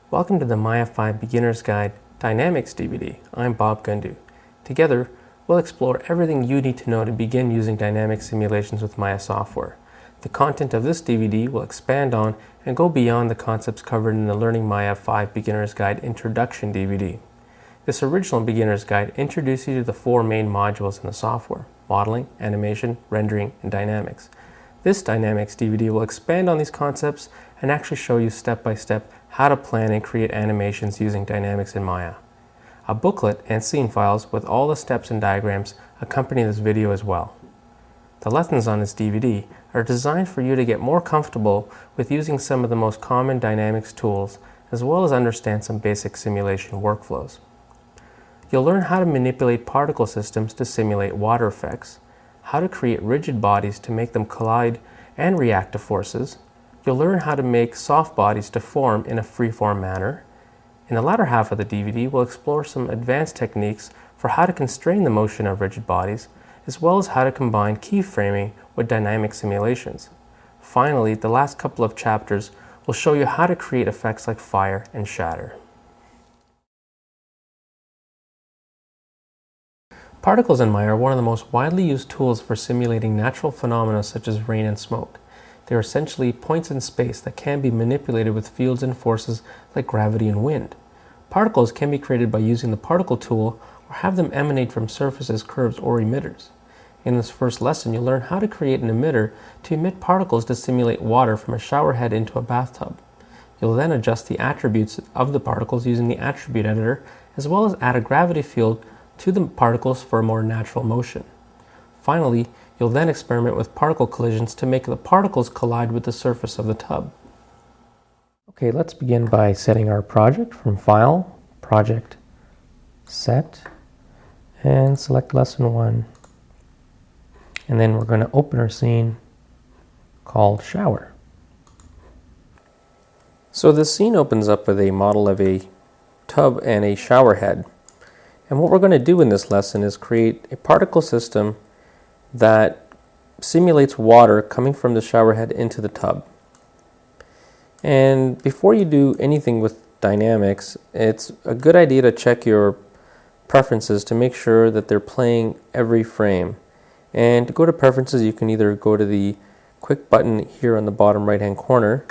Welcome to the Maya 5 Beginner's Guide Dynamics DVD. I'm Bob Gundu. Together, we'll explore everything you need to know to begin using dynamic simulations with Maya software. The content of this DVD will expand on and go beyond the concepts covered in the Learning Maya 5 Beginner's Guide Introduction DVD. This original Beginner's Guide introduces you to the four main modules in the software: modeling, animation, rendering, and dynamics. This Dynamics DVD will expand on these concepts and actually show you step by step how to plan and create animations using dynamics in Maya. A booklet and scene files with all the steps and diagrams accompany this video as well. The lessons on this DVD are designed for you to get more comfortable with using some of the most common dynamics tools, as well as understand some basic simulation workflows. You'll learn how to manipulate particle systems to simulate water effects, how to create rigid bodies to make them collide and react to forces. You'll learn how to make soft bodies to form in a free-form manner. In the latter half of the DVD, we'll explore some advanced techniques for how to constrain the motion of rigid bodies, as well as how to combine keyframing with dynamic simulations. Finally, the last couple of chapters will show you how to create effects like fire and shatter. Particles in Maya are one of the most widely used tools for simulating natural phenomena such as rain and smoke. They are essentially points in space that can be manipulated with fields and forces like gravity and wind. Particles can be created by using the particle tool or have them emanate from surfaces, curves, or emitters. In this first lesson, you'll learn how to create an emitter to emit particles to simulate water from a shower head into a bathtub. You'll then adjust the attributes of the particles using the attribute editor, as well as add a gravity field to the particles for a more natural motion. Finally, you'll then experiment with particle collisions to make the particles collide with the surface of the tub. Okay, let's begin by setting our project from File, Project, Set, and select Lesson 1. And then we're going to open our scene called Shower. So this scene opens up with a model of a tub and a shower head. And what we're going to do in this lesson is create a particle system that simulates water coming from the shower head into the tub. And before you do anything with dynamics, it's a good idea to check your preferences to make sure that they're playing every frame. And to go to preferences, you can either go to the quick button here on the bottom right hand corner,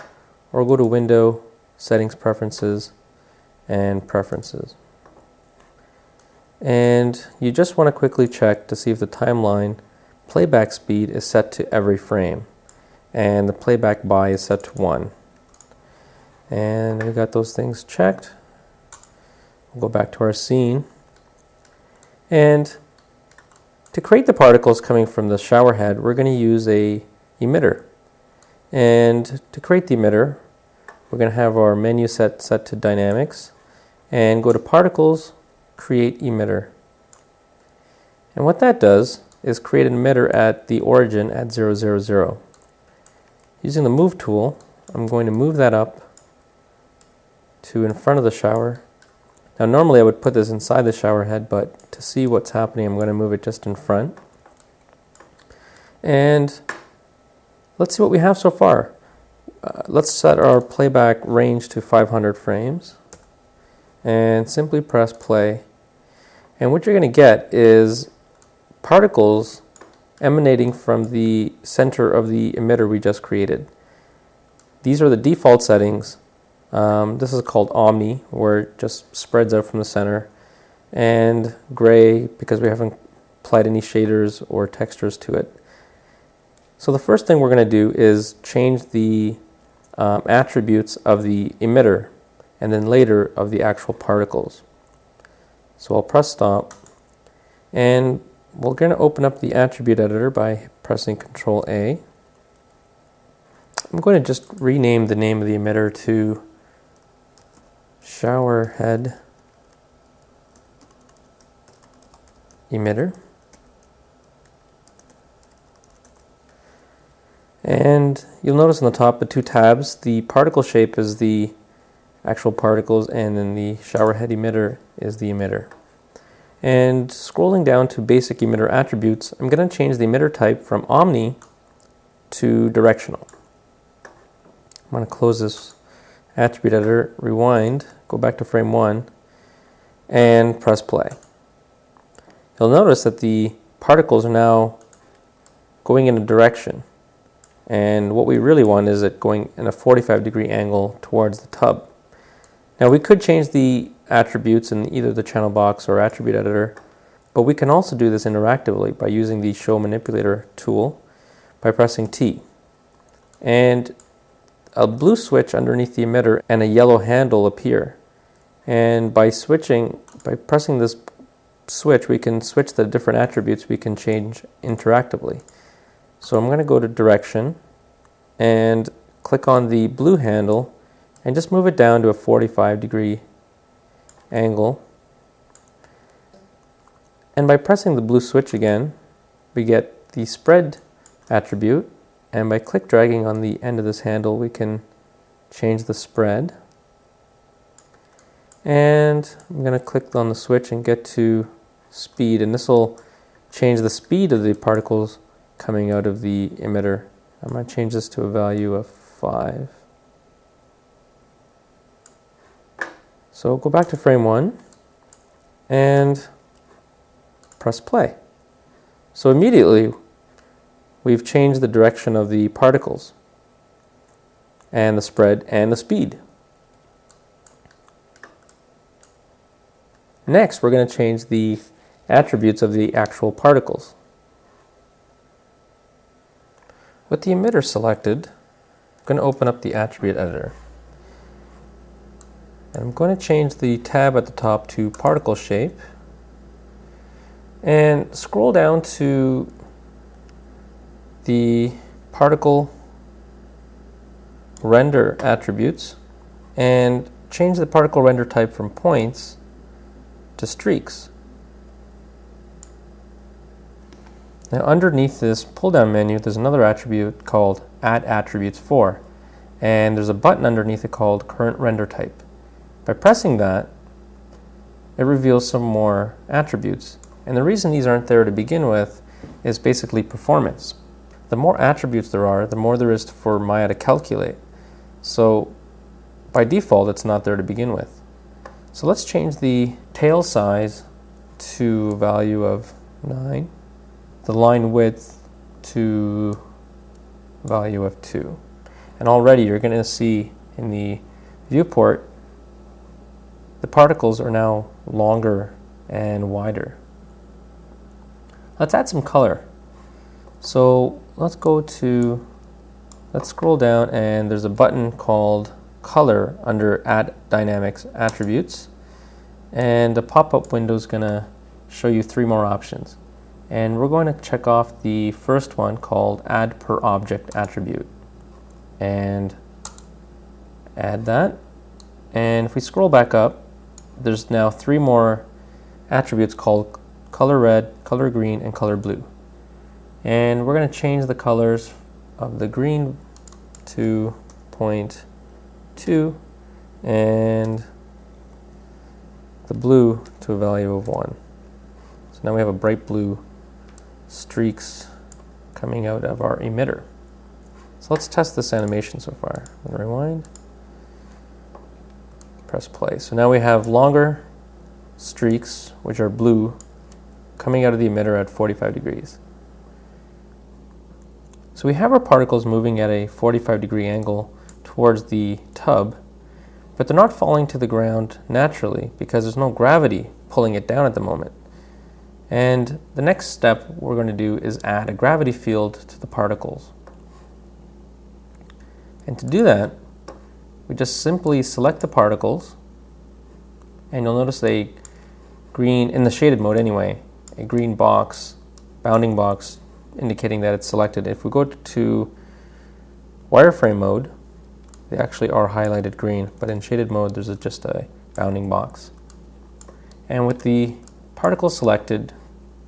or go to Window, Settings, Preferences, and Preferences. And you just want to quickly check to see if the timeline playback speed is set to every frame, and the playback by is set to 1. And we got those things checked. We'll go back to our scene. And to create the particles coming from the shower head, we're going to use a emitter. And to create the emitter, we're going to have our menu set to Dynamics, and go to Particles, Create Emitter. And what that does is create an emitter at the origin at 0, 0, 0. Using the Move tool, I'm going to move that up to in front of the shower. Now normally I would put this inside the shower head, but to see what's happening, I'm going to move it just in front. And let's see what we have so far. Let's set our playback range to 500 frames. And simply press play. And what you're going to get is particles emanating from the center of the emitter we just created. These are the default settings. This is called Omni, where it just spreads out from the center. And gray, because we haven't applied any shaders or textures to it. So the first thing we're going to do is change the attributes of the emitter, and then later of the actual particles. So I'll press stop, and we're going to open up the attribute editor by pressing Ctrl A. I'm going to just rename the name of the emitter to Shower Head Emitter. And you'll notice on the top the two tabs, the particle shape is the actual particles, and then the shower head emitter is the emitter. And scrolling down to basic emitter attributes, I'm going to change the emitter type from Omni to directional. I'm going to close this attribute editor, rewind, go back to frame 1, and press play. You'll notice that the particles are now going in a direction, and what we really want is it going in a 45-degree angle towards the tub. Now we could change the attributes in either the channel box or attribute editor, but we can also do this interactively by using the Show Manipulator tool by pressing T. And a blue switch underneath the emitter and a yellow handle appear. And by pressing this switch, we can switch the different attributes we can change interactively. So I'm going to go to direction and click on the blue handle and just move it down to a 45-degree angle. And by pressing the blue switch again, we get the spread attribute, and by click dragging on the end of this handle, we can change the spread. And I'm going to click on the switch and get to speed, and this will change the speed of the particles coming out of the emitter. I'm going to change this to a value of 5. So go back to frame 1 and press play. So immediately we've changed the direction of the particles and the spread and the speed. Next, we're going to change the attributes of the actual particles. With the emitter selected, I'm going to open up the attribute editor. And I'm going to change the tab at the top to particle shape and scroll down to the particle render attributes and change the particle render type from points to streaks. Now underneath this pull-down menu, there's another attribute called Add Attributes For, and there's a button underneath it called Current Render Type. By pressing that, it reveals some more attributes. And the reason these aren't there to begin with is basically performance. The more attributes there are, the more there is for Maya to calculate. So by default, it's not there to begin with. So let's change the tail size to a value of 9, the line width to a value of 2. And already you're going to see in the viewport, the particles are now longer and wider. Let's add some color. So let's scroll down, and there's a button called Color under Add Dynamics Attributes. And the pop-up window is going to show you 3 more options. And we're going to check off the first one called Add Per Object Attribute. And add that. And if we scroll back up, there's now 3 more attributes called color red, color green, and color blue. And we're going to change the colors of the green to 0.2 and the blue to a value of 1. So now we have a bright blue streaks coming out of our emitter. So let's test this animation so far. I'm going to rewind. Press play. So now we have longer streaks, which are blue, coming out of the emitter at 45 degrees. So we have our particles moving at a 45-degree angle towards the tub, but they're not falling to the ground naturally because there's no gravity pulling it down at the moment. And the next step we're going to do is add a gravity field to the particles. And to do that, we just simply select the particles, and you'll notice a green, in the shaded mode anyway, a green box, bounding box, indicating that it's selected. If we go to wireframe mode, they actually are highlighted green, but in shaded mode there's just a bounding box. And with the particle selected,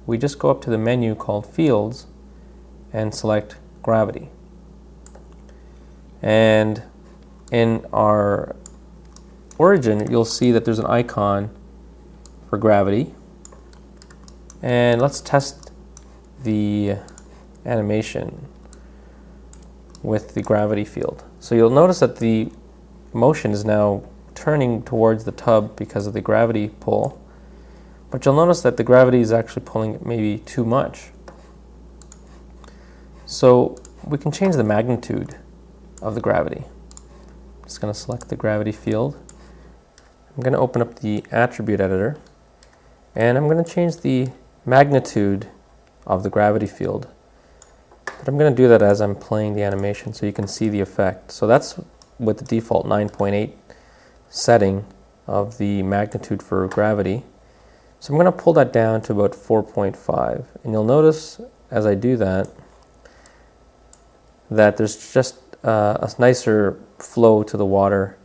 we just go up to the menu called Fields and select Gravity. And in our origin, you'll see that there's an icon for gravity. And let's test the animation with the gravity field. So you'll notice that the motion is now turning towards the tub because of the gravity pull. But you'll notice that the gravity is actually pulling it maybe too much. So we can change the magnitude of the gravity. I'm just going to select the gravity field. I'm going to open up the attribute editor, and I'm going to change the magnitude of the gravity field. But I'm going to do that as I'm playing the animation so you can see the effect. So that's with the default 9.8 setting of the magnitude for gravity. So I'm going to pull that down to about 4.5. And you'll notice as I do that, that there's just a nicer flow to the water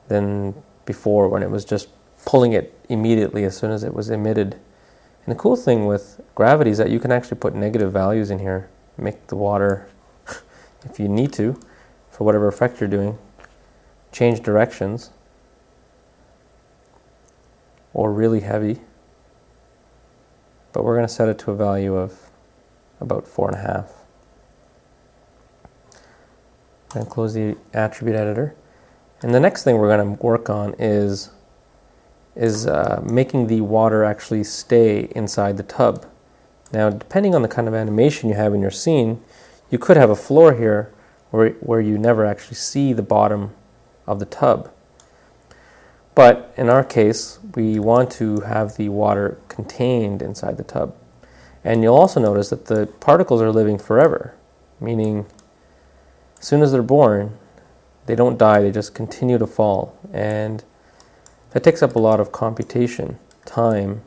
than before when it was just pulling it immediately as soon as it was emitted. And the cool thing with gravity is that you can actually put negative values in here, make the water, if you need to, for whatever effect you're doing, change directions, or really heavy. But we're going to set it to a value of about 4.5. I'm going to close the attribute editor. And the next thing we're going to work on is making the water actually stay inside the tub. Now, depending on the kind of animation you have in your scene, you could have a floor here where you never actually see the bottom of the tub. But in our case, we want to have the water contained inside the tub. And you'll also notice that the particles are living forever, meaning as soon as they're born, they don't die, they just continue to fall. And that takes up a lot of computation, time,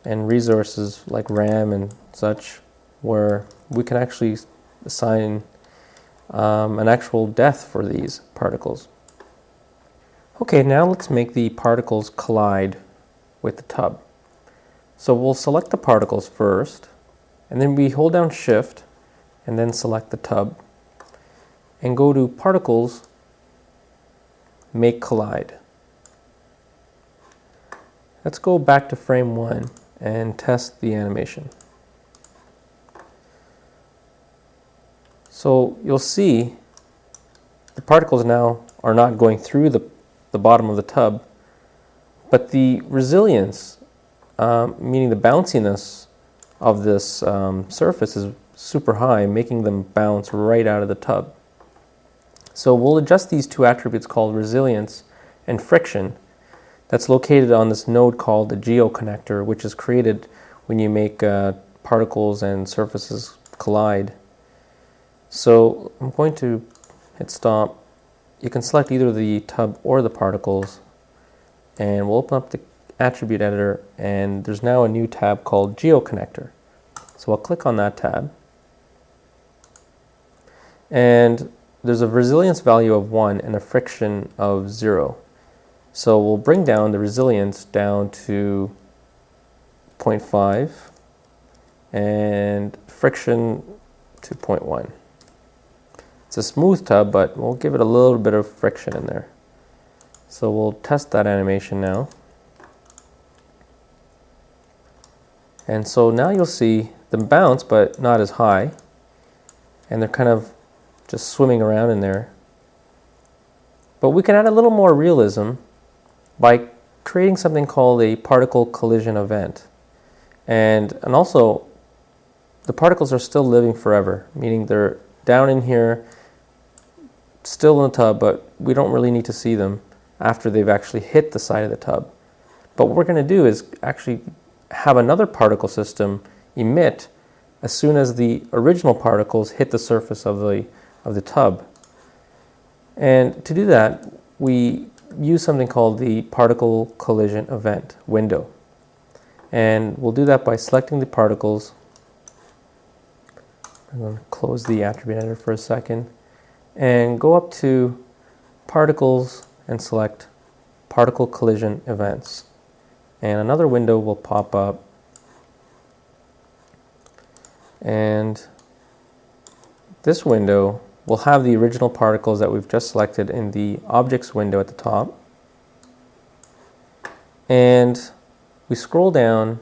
and resources like RAM and such, where we can actually assign an actual death for these particles. Okay, now let's make the particles collide with the tub. So we'll select the particles first, and then we hold down Shift, and then select the tub, and go to Particles, Make Collide. Let's go back to frame 1 and test the animation. So you'll see the particles now are not going through the bottom of the tub, but the resilience, meaning the bounciness of this surface, is super high, making them bounce right out of the tub. So we'll adjust these two attributes called resilience and friction. That's located on this node called the geoconnector, which is created when you make particles and surfaces collide. So I'm going to hit stop. You can select either the tub or the particles, and we'll open up the attribute editor, and there's now a new tab called geoconnector. So I'll click on that tab, and there's a resilience value of 1 and a friction of 0. So we'll bring down the resilience down to 0.5 and friction to 0.1. It's a smooth tub, but we'll give it a little bit of friction in there. So we'll test that animation now. And so now you'll see them bounce, but not as high. And they're kind of just swimming around in there. But we can add a little more realism by creating something called a particle collision event. And also, the particles are still living forever, meaning they're down in here, still in the tub, but we don't really need to see them after they've actually hit the side of the tub. But what we're going to do is actually have another particle system emit as soon as the original particles hit the surface of the tub. And to do that, we use something called the particle collision event window. And we'll do that by selecting the particles. I'm going to close the attribute editor for a second and go up to particles and select particle collision events. And another window will pop up, and this window will have the original particles that we've just selected in the objects window at the top. And we scroll down,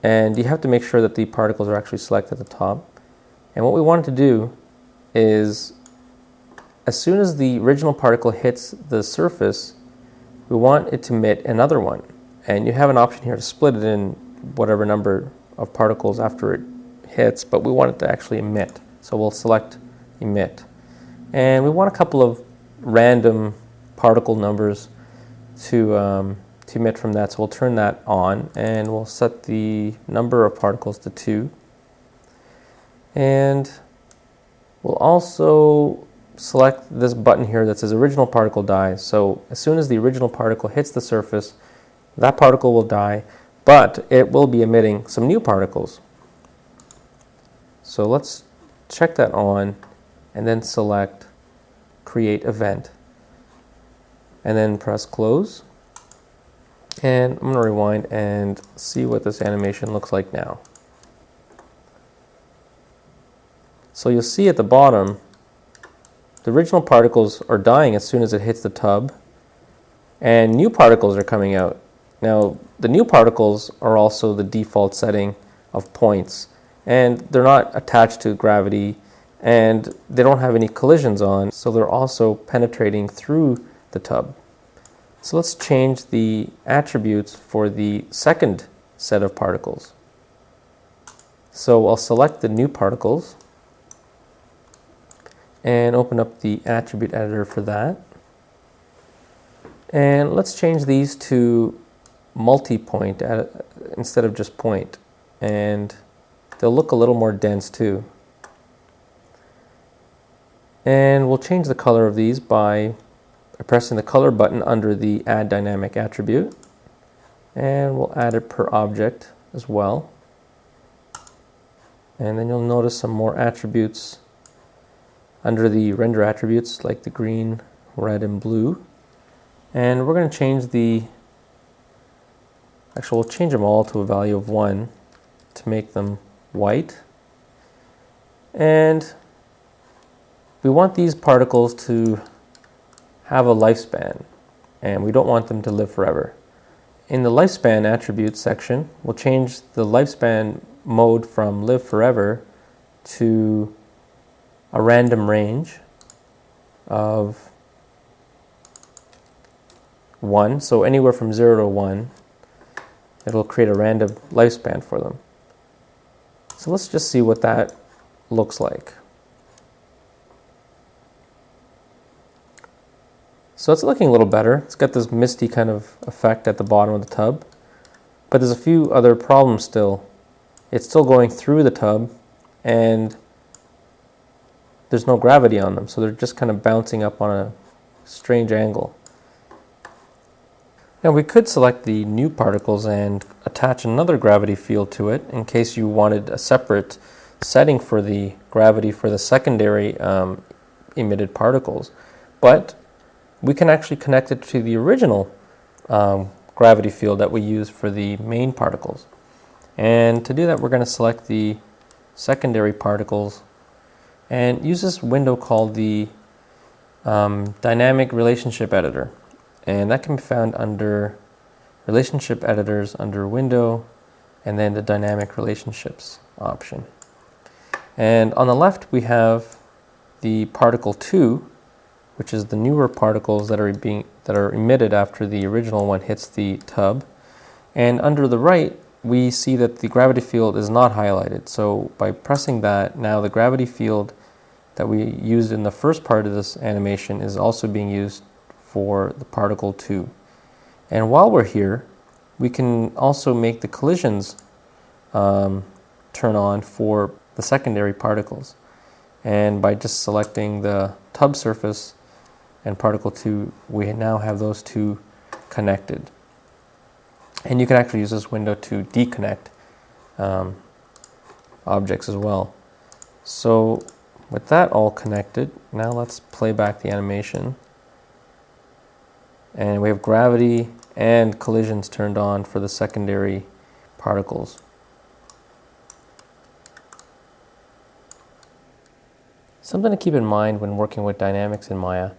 and you have to make sure that the particles are actually selected at the top. And what we want to do is as soon as the original particle hits the surface, we want it to emit another one. And you have an option here to split it in whatever number of particles after it hits, but we want it to actually emit. So we'll select emit. And we want a couple of random particle numbers to emit from that. So we'll turn that on and we'll set the number of particles to 2. And we'll also select this button here that says original particle die. So as soon as the original particle hits the surface, that particle will die, but it will be emitting some new particles. So let's check that on and then select create event and then press close. And I'm going to rewind and see what this animation looks like now. So you'll see at the bottom, the original particles are dying as soon as it hits the tub, and new particles are coming out. Now, the new particles are also the default setting of points, and they're not attached to gravity, and they don't have any collisions on, so they're also penetrating through the tub. So let's change the attributes for the second set of particles. So I'll select the new particles and open up the attribute editor for that. And let's change these to multi-point instead of just point. And they'll look a little more dense too. And we'll change the color of these by pressing the color button under the add dynamic attribute. And we'll add it per object as well. And then you'll notice some more attributes under the render attributes, like the green, red, and blue. And we're going to change we'll change them all to a value of 1 to make them white. And we want these particles to have a lifespan, and we don't want them to live forever. In the lifespan attributes section, we'll change the lifespan mode from live forever to a random range of 1. So anywhere from 0 to 1, it'll create a random lifespan for them. So let's just see what that looks like. So it's looking a little better. It's got this misty kind of effect at the bottom of the tub, but there's a few other problems still. It's still going through the tub, and there's no gravity on them, so they're just kind of bouncing up on a strange angle. Now we could select the new particles and attach another gravity field to it in case you wanted a separate setting for the gravity for the secondary emitted particles. But we can actually connect it to the original gravity field that we use for the main particles. And to do that, we're going to select the secondary particles and use this window called the Dynamic Relationship Editor. And that can be found under Relationship Editors, under Window, and then the Dynamic Relationships option. And on the left, we have the particle 2, which is the newer particles that are emitted after the original one hits the tub. And under the right, we see that the gravity field is not highlighted. So by pressing that, now the gravity field that we used in the first part of this animation is also being used for the particle 2. And while we're here, we can also make the collisions turn on for the secondary particles. And by just selecting the tub surface and particle 2, we now have those two connected. And you can actually use this window to deconnect objects as well. So with that all connected, now let's play back the animation. And we have gravity and collisions turned on for the secondary particles. Something to keep in mind when working with dynamics in Maya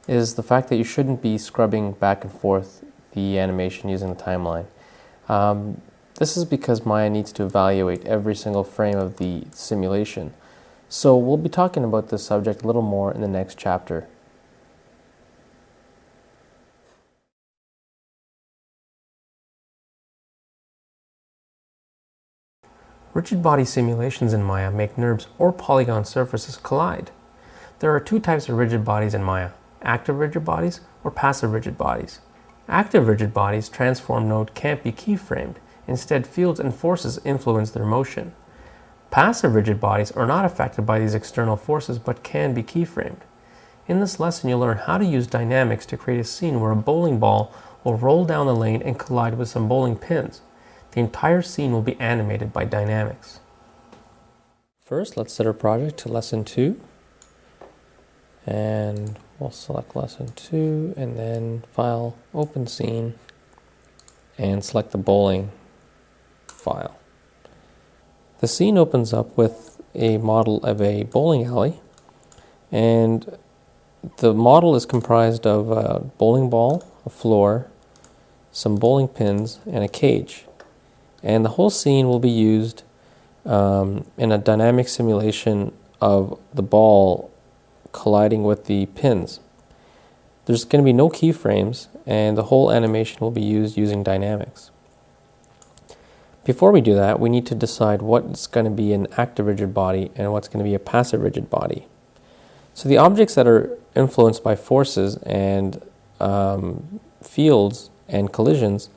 is the fact that you shouldn't be scrubbing back and forth the animation using the timeline. This is because Maya needs to evaluate every single frame of the simulation. So we'll be talking about this subject a little more in the next chapter. Rigid body simulations in Maya make NURBS or polygon surfaces collide. There are two types of rigid bodies in Maya: active rigid bodies or passive rigid bodies. Active rigid bodies' transform node can't be keyframed. Instead, fields and forces influence their motion. Passive rigid bodies are not affected by these external forces but can be keyframed. In this lesson, you'll learn how to use dynamics to create a scene where a bowling ball will roll down the lane and collide with some bowling pins. The entire scene will be animated by dynamics. First, let's set our project to lesson 2. And we'll select lesson 2 and then file, open scene, and select the bowling file. The scene opens up with a model of a bowling alley, and the model is comprised of a bowling ball, a floor, some bowling pins, and a cage. And the whole scene will be used in a dynamic simulation of the ball colliding with the pins. There's going to be no keyframes, and the whole animation will be used using dynamics. Before we do that, we need to decide what's going to be an active rigid body and what's going to be a passive rigid body. So the objects that are influenced by forces and fields and collisions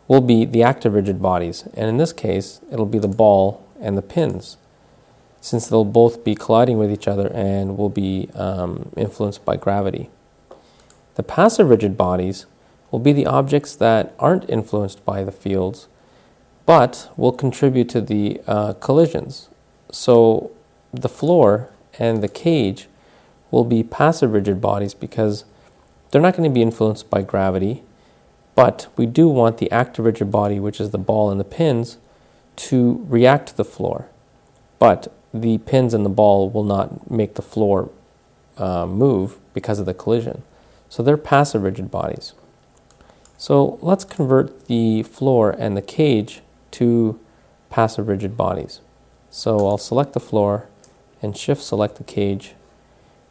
will be the active rigid bodies, and in this case it'll be the ball and the pins, since they'll both be colliding with each other and will be influenced by gravity. The passive rigid bodies will be the objects that aren't influenced by the fields but will contribute to the collisions. So the floor and the cage will be passive rigid bodies because they're not going to be influenced by gravity, but we do want the active rigid body, which is the ball and the pins, to react to the floor. But the pins and the ball will not make the floor move because of the collision. So they're passive rigid bodies. So let's convert the floor and the cage to passive rigid bodies. So I'll select the floor and shift select the cage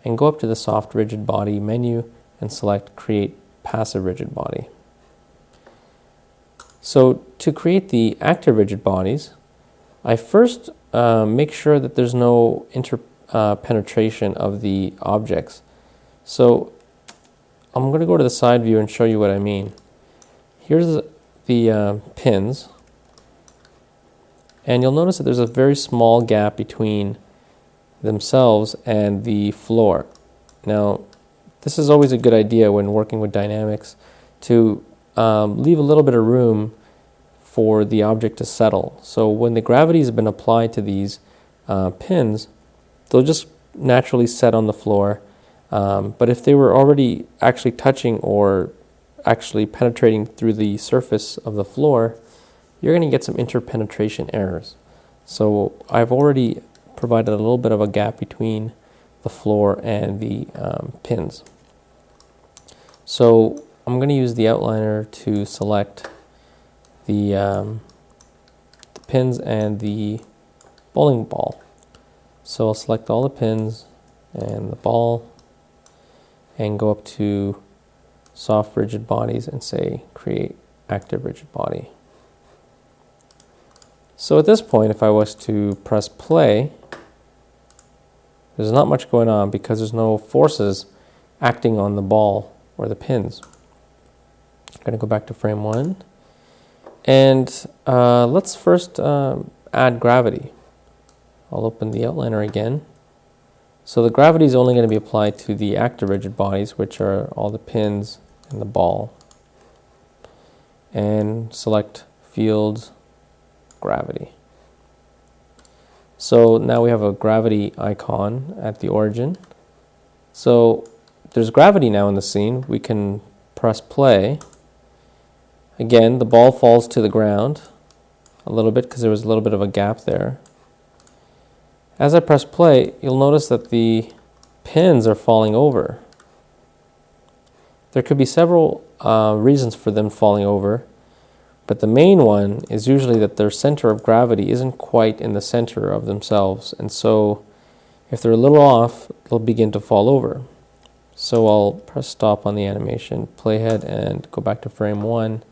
and go up to the soft rigid body menu and select create passive rigid body. So to create the active rigid bodies, I first make sure that there's no interpenetration of the objects. So I'm going to go to the side view and show you what I mean. Here's the pins, and you'll notice that there's a very small gap between themselves and the floor. Now, this is always a good idea when working with dynamics to leave a little bit of room for the object to settle. So when the gravity has been applied to these pins, they'll just naturally set on the floor. But if they were already actually touching or actually penetrating through the surface of the floor, you're going to get some interpenetration errors. So I've already provided a little bit of a gap between the floor and the pins. So I'm going to use the outliner to select the pins and the bowling ball. So I'll select all the pins and the ball and go up to soft rigid bodies and say create active rigid body. So at this point, if I was to press play, there's not much going on because there's no forces acting on the ball or the pins. I'm going to go back to frame 1. And let's first add gravity. I'll open the outliner again. So the gravity is only going to be applied to the active rigid bodies, which are all the pins and the ball. And select Fields, Gravity. So now we have a gravity icon at the origin. So there's gravity now in the scene. We can press play. Again, the ball falls to the ground a little bit because there was a little bit of a gap there. As I press play, you'll notice that the pins are falling over. There could be several reasons for them falling over, but the main one is usually that their center of gravity isn't quite in the center of themselves, and so if they're a little off, they'll begin to fall over. So I'll press stop on the animation, play ahead, and go back to frame 1,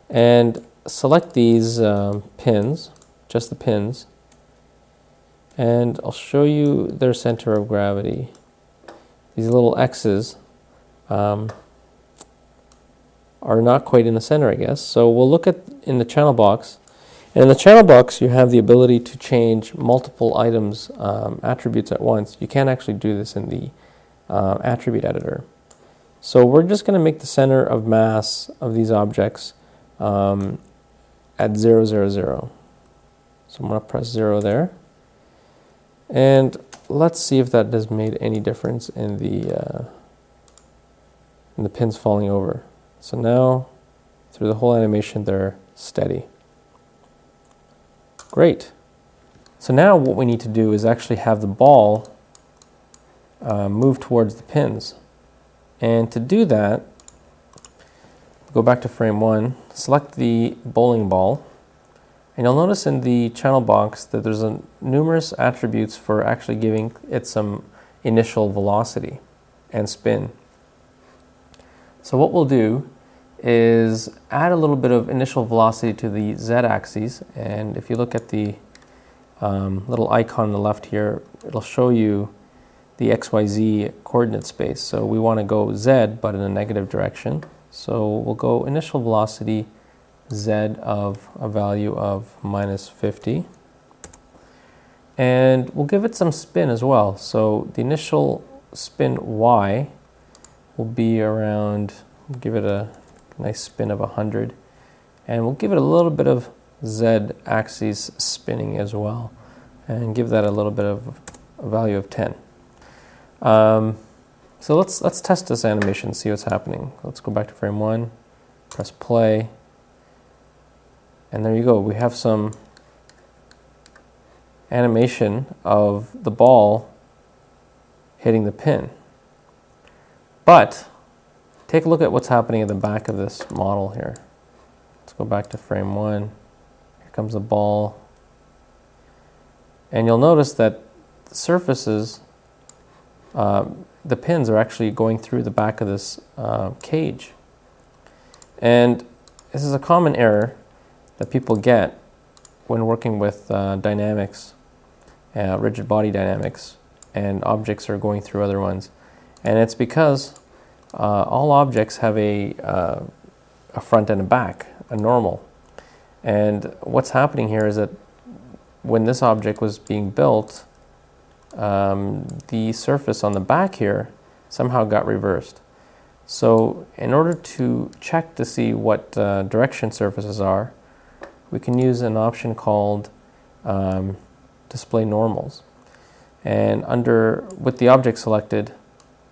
and select these pins just the pins, and I'll show you their center of gravity. These little X's are not quite in the center, I guess. So we'll look at in the channel box. And in the channel box, you have the ability to change multiple items, attributes at once. You can't actually do this in the attribute editor. So we're just going to make the center of mass of these objects at 0, 0, 0. So I'm going to press 0 there. And let's see if that has made any difference in the pins falling over. So now, through the whole animation, they're steady. Great. So now what we need to do is actually have the ball move towards the pins. And to do that, go back to frame 1, select the bowling ball, and you'll notice in the channel box that there's numerous attributes for actually giving it some initial velocity and spin. So what we'll do is add a little bit of initial velocity to the z-axis, and if you look at the little icon on the left here, it'll show you the XYZ coordinate space. So we want to go z, but in a negative direction. So we'll go initial velocity z of a value of -50. And we'll give it some spin as well. So the initial spin y will be around, we'll give it a nice spin of 100. And we'll give it a little bit of z-axis spinning as well. And give that a little bit of a value of 10. So let's test this animation, see what's happening. Let's go back to frame 1, press play, and there you go. We have some animation of the ball hitting the pin. But take a look at what's happening at the back of this model here. Let's go back to frame 1. Here comes the ball. And you'll notice that the surfaces, the pins are actually going through the back of this cage. And this is a common error that people get when working with dynamics, rigid body dynamics, and objects are going through other ones. And it's because all objects have a front and a back, a normal. And what's happening here is that when this object was being built, the surface on the back here somehow got reversed. So in order to check to see what direction surfaces are, we can use an option called display normals. And with the object selected,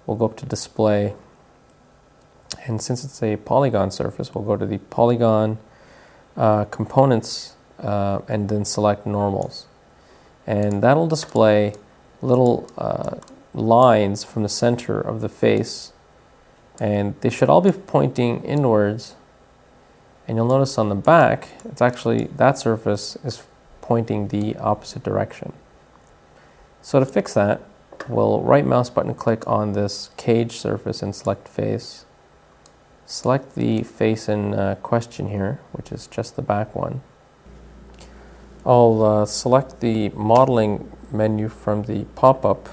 we'll go up to display. And since it's a polygon surface, we'll go to the polygon components and then select normals. And that'll display little lines from the center of the face, and they should all be pointing inwards. And you'll notice on the back, it's actually, that surface is pointing the opposite direction. So to fix that, we'll right mouse button click on this cage surface and select face. Select the face in question here, which is just the back one. I'll select the modeling menu from the pop-up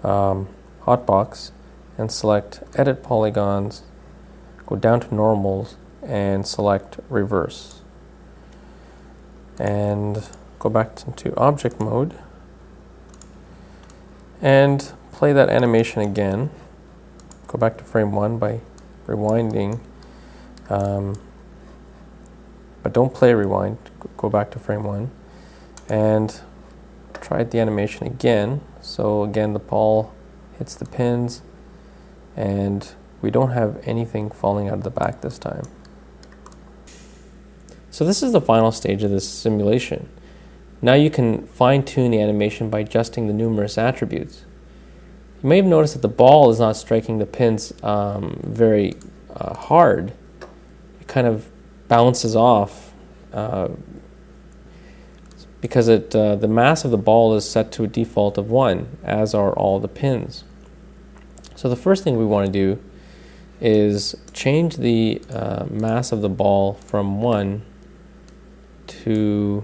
hotbox and select edit polygons, go down to normals and select reverse. And go back to object mode and play that animation again. Go back to frame 1 by rewinding, but don't play rewind. Go back to frame 1 and try the animation again. So again, the ball hits the pins and we don't have anything falling out of the back this time. So this is the final stage of this simulation. Now you can fine-tune the animation by adjusting the numerous attributes. You may have noticed that the ball is not striking the pins very hard. It kind of bounces off because the mass of the ball is set to a default of 1, as are all the pins. So the first thing we want to do is change the mass of the ball from 1 to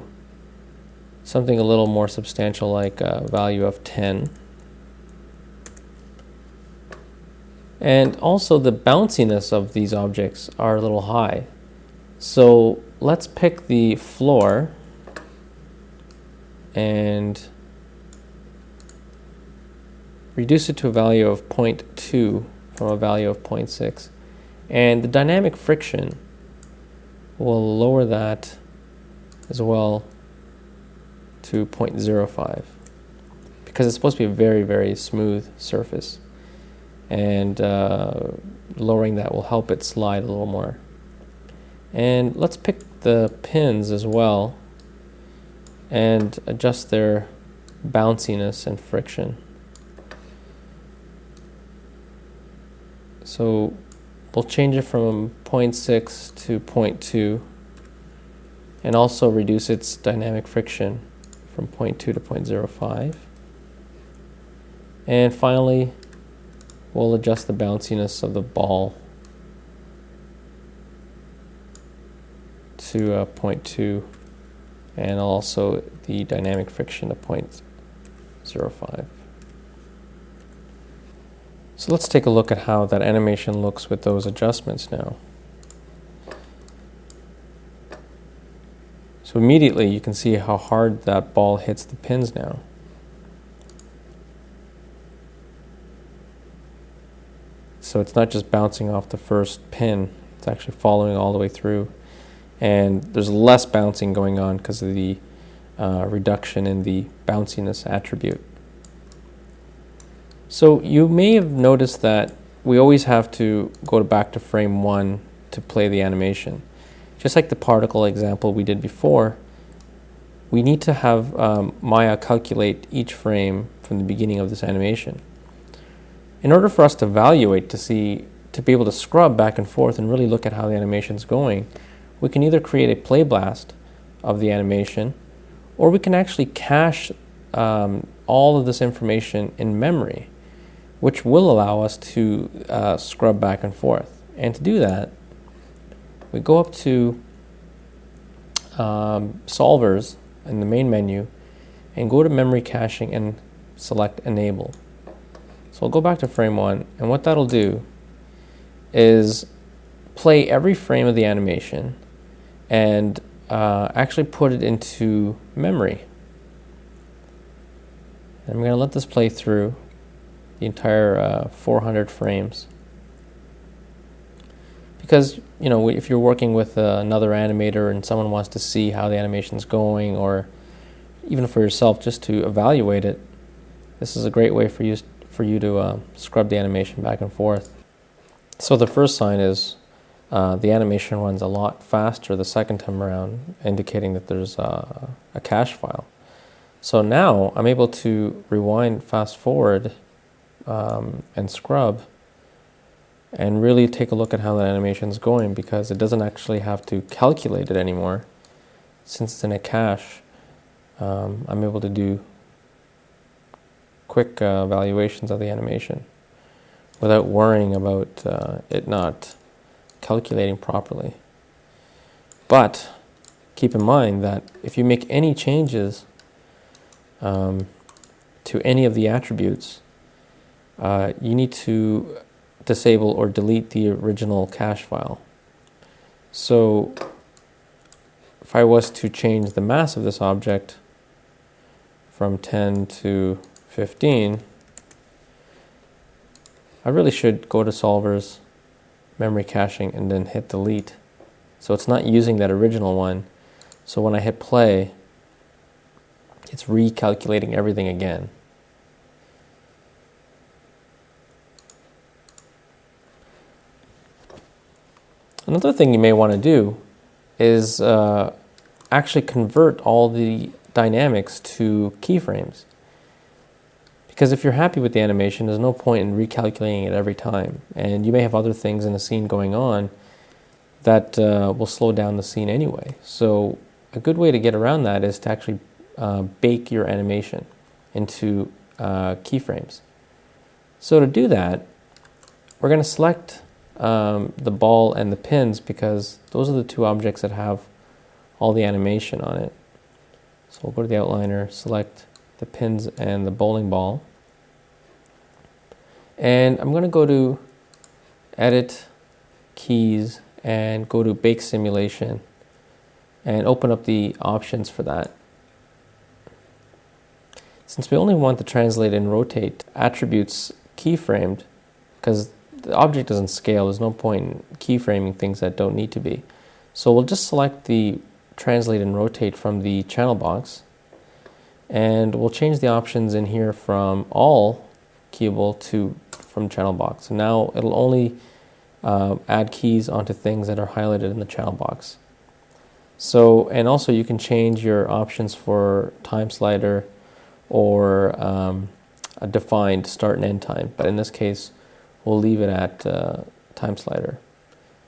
something a little more substantial like a value of 10. And also the bounciness of these objects are a little high. So let's pick the floor and reduce it to a value of 0.2 from a value of 0.6. And the dynamic friction will lower that as well to 0.05 because it's supposed to be a very, very smooth surface. And lowering that will help it slide a little more. And let's pick the pins as well and adjust their bounciness and friction. So we'll change it from 0.6 to 0.2 and also reduce its dynamic friction from 0.2 to 0.05. And finally, we'll adjust the bounciness of the ball to 0.2 and also the dynamic friction to 0.05. So let's take a look at how that animation looks with those adjustments now. So immediately you can see how hard that ball hits the pins now. So it's not just bouncing off the first pin, it's actually following all the way through. And there's less bouncing going on because of the reduction in the bounciness attribute. So you may have noticed that we always have to go back to frame 1 to play the animation. Just like the particle example we did before, we need to have Maya calculate each frame from the beginning of this animation. In order for us to evaluate, to be able to scrub back and forth and really look at how the animation is going, we can either create a play blast of the animation, or we can actually cache all of this information in memory, which will allow us to scrub back and forth. And to do that, we go up to solvers in the main menu and go to memory caching and select enable. So I'll go back to frame 1, and what that'll do is play every frame of the animation and actually put it into memory. And I'm going to let this play through the entire 400 frames. Because, you know, if you're working with another animator and someone wants to see how the animation's going, or even for yourself just to evaluate it, this is a great way for you to scrub the animation back and forth. So the first sign is the animation runs a lot faster the second time around, indicating that there's a cache file. So now I'm able to rewind, fast forward, and scrub, and really take a look at how that animation is going, because it doesn't actually have to calculate it anymore. Since it's in a cache, I'm able to do quick evaluations of the animation without worrying about it not calculating properly. But keep in mind that if you make any changes to any of the attributes, you need to disable or delete the original cache file. So if I was to change the mass of this object from 10 to 15, I really should go to solvers, memory caching, and then hit delete. So it's not using that original one. So when I hit play, it's recalculating everything again. Another thing you may want to do is actually convert all the dynamics to keyframes. Because if you're happy with the animation, there's no point in recalculating it every time. And you may have other things in the scene going on that will slow down the scene anyway. So a good way to get around that is to actually bake your animation into keyframes. So to do that, we're going to select the ball and the pins, because those are the two objects that have all the animation on it. So we'll go to the outliner, select the pins and the bowling ball. And I'm going to go to Edit, Keys, and go to Bake Simulation and open up the options for that. Since we only want the translate and rotate attributes keyframed, because the object doesn't scale, there's no point in keyframing things that don't need to be. So we'll just select the translate and rotate from the channel box, and we'll change the options in here from all keyable to from channel box. So now it'll only add keys onto things that are highlighted in the channel box. So, and also you can change your options for time slider or a defined start and end time, but in this case we'll leave it at time slider.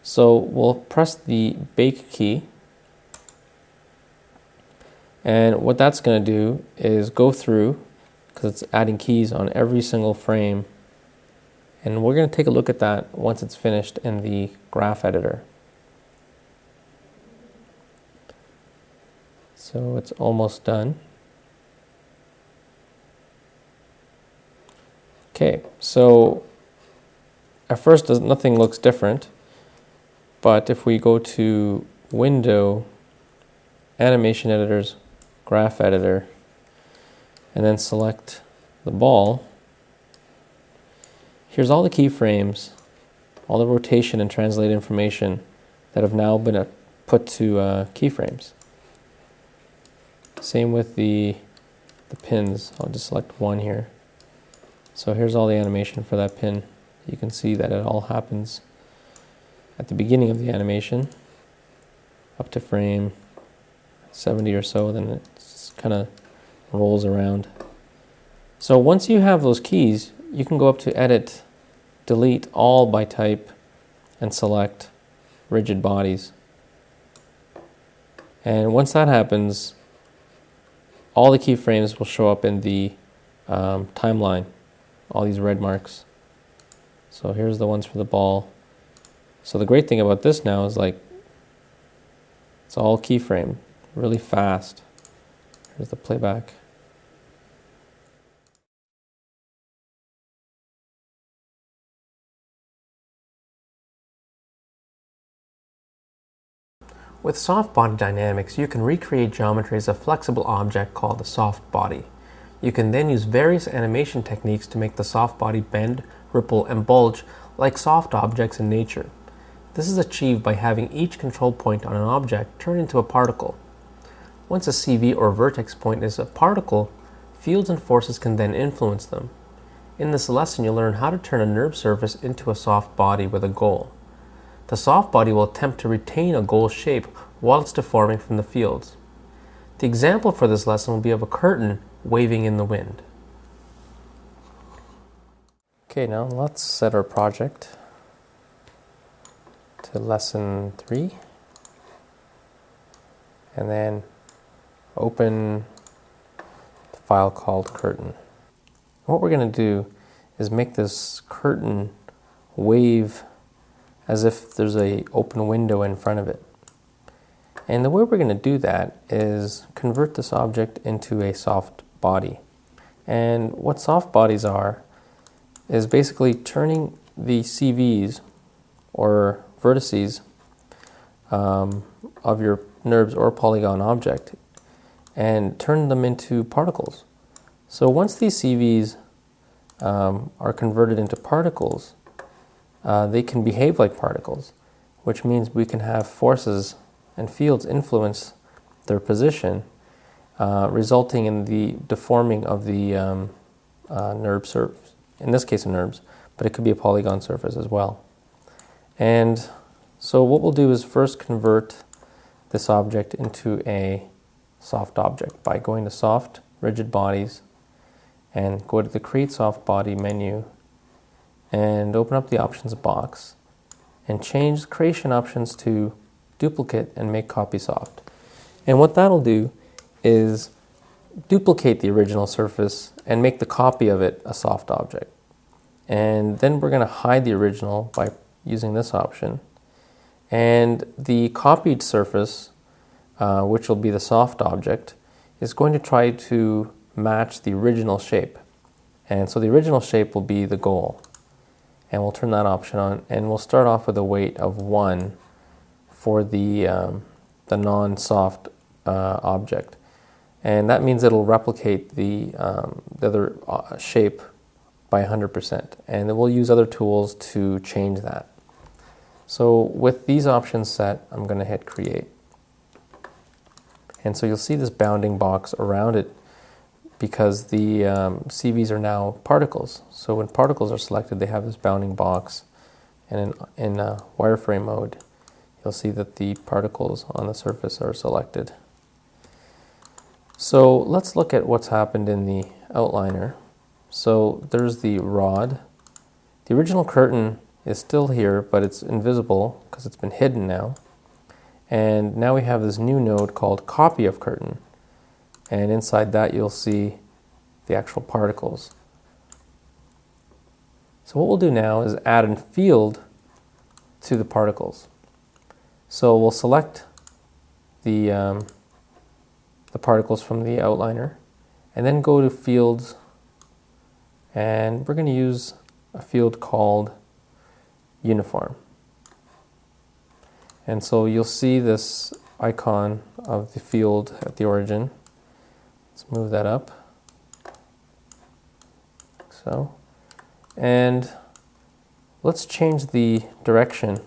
So we'll press the bake key, and what that's going to do is go through, because it's adding keys on every single frame, and we're going to take a look at that once it's finished in the graph editor. So it's almost done. Okay, so at first nothing looks different, but if we go to Window, Animation Editors, Graph Editor, and then select the ball, here's all the keyframes, all the rotation and translate information that have now been put to keyframes. Same with the pins. I'll just select one here. So here's all the animation for that pin. You can see that it all happens at the beginning of the animation, up to frame 70 or so, then it kind of rolls around. So once you have those keys, you can go up to Edit, Delete All by Type, and select Rigid Bodies. And once that happens, all the keyframes will show up in the timeline, all these red marks. So here's the ones for the ball. So the great thing about this now is it's all keyframe, really fast. Here's the playback. With soft body dynamics, you can recreate geometry as a flexible object called a soft body. You can then use various animation techniques to make the soft body bend, ripple, and bulge like soft objects in nature. This is achieved by having each control point on an object turn into a particle. Once a CV or vertex point is a particle, fields and forces can then influence them. In this lesson, you'll learn how to turn a NURB surface into a soft body with a goal. The soft body will attempt to retain a goal shape while it's deforming from the fields. The example for this lesson will be of a curtain waving in the wind. Okay, now let's set our project to lesson 3, and then open the file called curtain. What we're going to do is make this curtain wave as if there's an open window in front of it. And the way we're going to do that is convert this object into a soft body. And what soft bodies are is basically turning the CVs or vertices of your NURBS or polygon object and turn them into particles. So once these CVs are converted into particles, they can behave like particles, which means we can have forces and fields influence their position, resulting in the deforming of the NURB surface. In this case, a NURBS, but it could be a polygon surface as well. And so what we'll do is first convert this object into a soft object by going to Soft, Rigid Bodies, and go to the Create Soft Body menu and open up the options box and change the creation options to duplicate and make copy soft. And what that'll do is duplicate the original surface and make the copy of it a soft object. And then we're going to hide the original by using this option. And the copied surface, which will be the soft object, is going to try to match the original shape. And so the original shape will be the goal. And we'll turn that option on, and we'll start off with a weight of 1 for the non-soft object. And that means it'll replicate the other shape by 100%. And then we'll use other tools to change that. So with these options set, I'm going to hit create. And so you'll see this bounding box around it because the CVs are now particles. So when particles are selected, they have this bounding box. And in wireframe mode, you'll see that the particles on the surface are selected. So let's look at what's happened in the outliner. So there's the rod. The original curtain is still here, but it's invisible because it's been hidden now. And now we have this new node called copy of curtain. And inside that you'll see the actual particles. So what we'll do now is add a field to the particles. So we'll select the particles from the outliner and then go to fields, and we're going to use a field called uniform. And so you'll see this icon of the field at the origin. Let's move that up. So, and let's change the direction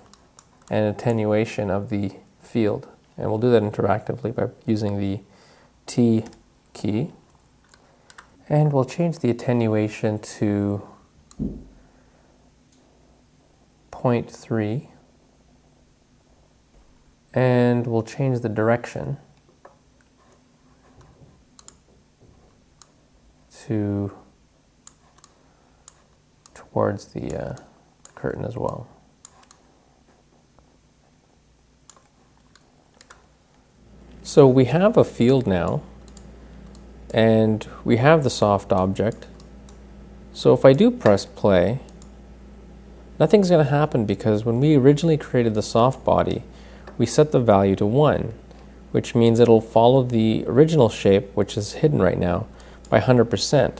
and attenuation of the field. And we'll do that interactively by using the T key. And we'll change the attenuation to 0.3. And we'll change the direction towards the curtain as well. So we have a field now, and we have the soft object. So if I do press play, nothing's going to happen because when we originally created the soft body, we set the value to 1, which means it'll follow the original shape, which is hidden right now, by 100%.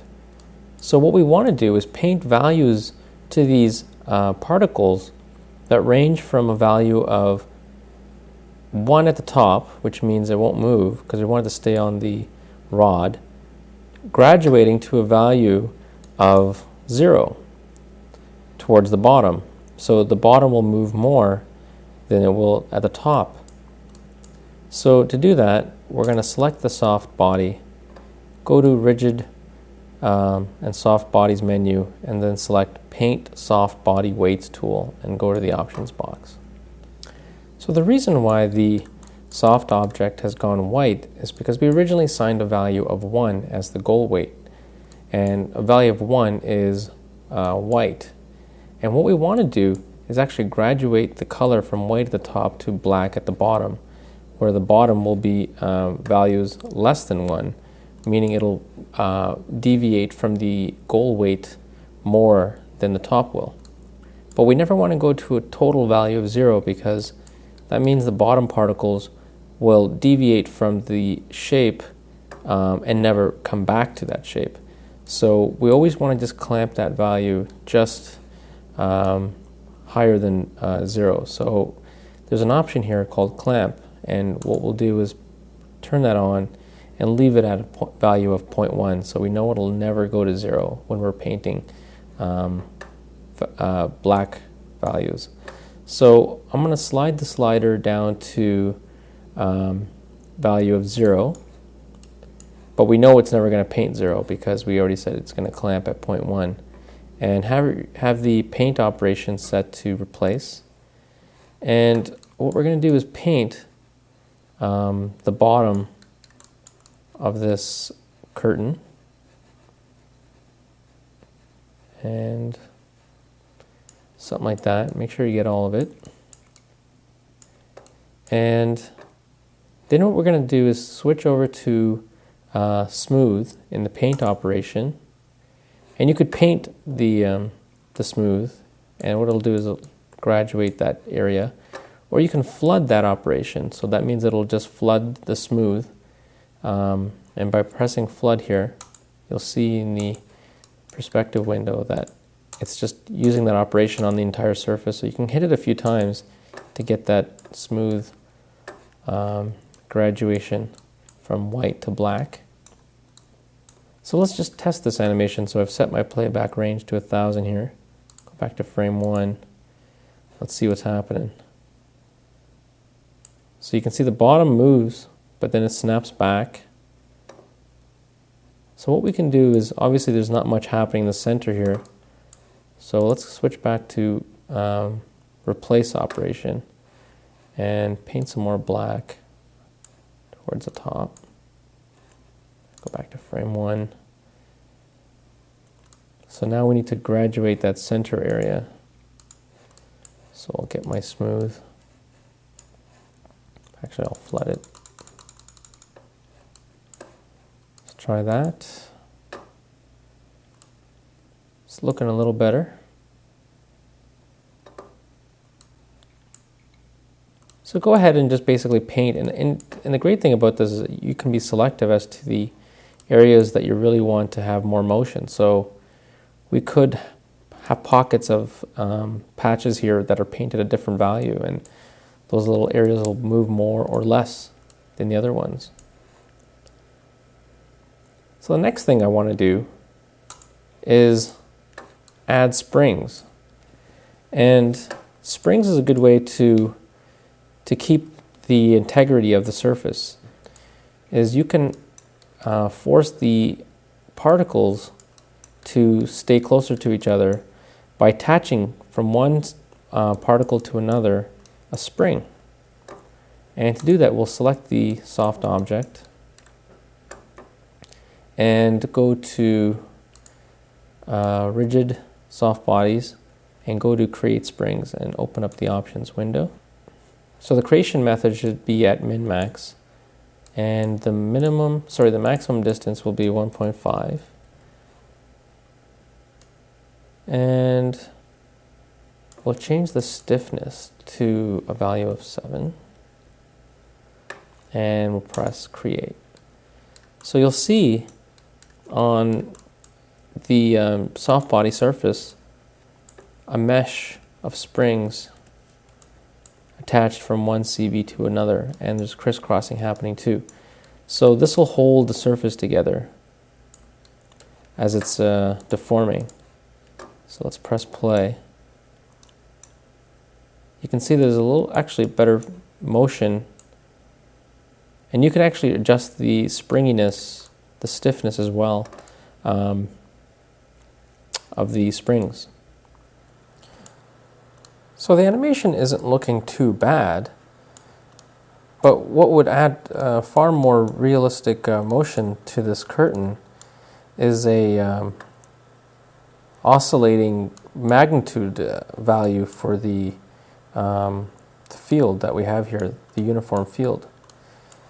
So what we want to do is paint values to these particles that range from a value of 1 at the top, which means it won't move because we want it to stay on the rod, graduating to a value of 0 towards the bottom. So the bottom will move more than it will at the top. So to do that, we're going to select the soft body, go to rigid and soft bodies menu, and then select paint soft body weights tool and go to the options box. So the reason why the soft object has gone white is because we originally assigned a value of 1 as the goal weight, and a value of 1 is white. And what we want to do is actually graduate the color from white at the top to black at the bottom, where the bottom will be values less than 1, meaning it'll deviate from the goal weight more than the top will. But we never want to go to a total value of 0 because that means the bottom particles will deviate from the shape and never come back to that shape. So we always want to just clamp that value just higher than 0. So there's an option here called clamp, and what we'll do is turn that on and leave it at a value of 0.1, so we know it'll never go to 0 when we're painting black values. So I'm going to slide the slider down to value of 0, but we know it's never going to paint 0 because we already said it's going to clamp at 0.1. And have the paint operation set to replace. And what we're going to do is paint the bottom of this curtain. And something like that. Make sure you get all of it. And then what we're going to do is switch over to smooth in the paint operation. And you could paint the smooth, and what it'll do is it'll graduate that area. Or you can flood that operation, so that means it'll just flood the smooth, and And by pressing flood here, you'll see in the perspective window that it's just using that operation on the entire surface. So you can hit it a few times to get that smooth graduation from white to black. So let's just test this animation. So I've set my playback range to 1000 here. Go back to frame 1. Let's see what's happening. So you can see the bottom moves, but then it snaps back. So what we can do is, obviously there's not much happening in the center here. So let's switch back to replace operation and paint some more black towards the top. Go back to frame 1. So now we need to graduate that center area. So I'll get my smooth. Actually, I'll flood it. Let's try that. It's looking a little better. So go ahead and just basically paint. And the great thing about this is that you can be selective as to the areas that you really want to have more motion. So we could have pockets of patches here that are painted a different value, and those little areas will move more or less than the other ones. So the next thing I want to do is add springs. And springs is a good way to keep the integrity of the surface. Is you can force the particles to stay closer to each other by attaching from one particle to another a spring. And to do that, we'll select the soft object and go to rigid soft bodies and go to create springs and open up the options window. So the creation method should be at min-max, and the maximum distance will be 1.5. And we'll change the stiffness to a value of 7. And we'll press create. So you'll see on the soft body surface a mesh of springs attached from one CV to another, and there's crisscrossing happening too. So this will hold the surface together as it's deforming. So let's press play. You can see there's a little actually better motion, and you can actually adjust the springiness, the stiffness as well of the springs. So the animation isn't looking too bad, but what would add far more realistic motion to this curtain is a oscillating magnitude value for the field that we have here, the uniform field.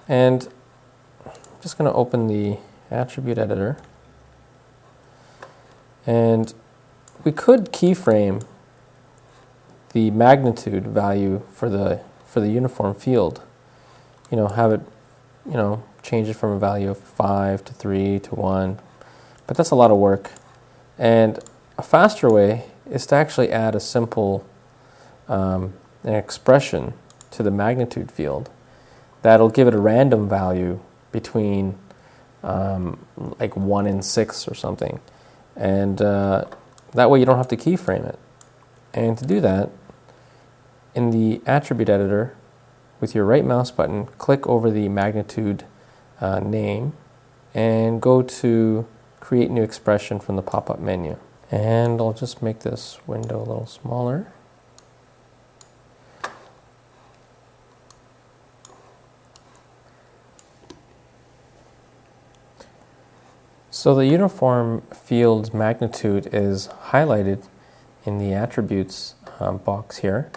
And I'm just going to open the attribute editor, and we could keyframe the magnitude value for the uniform field. Have it, change it from a value of 5 to 3 to 1, but that's a lot of work. And a faster way is to actually add a simple an expression to the magnitude field that'll give it a random value between like 1 and 6 or something, and that way you don't have to keyframe it. And to do that, in the attribute editor, with your right mouse button, click over the magnitude name and go to create new expression from the pop-up menu. And I'll just make this window a little smaller. So the uniform field's magnitude is highlighted in the attributes box here.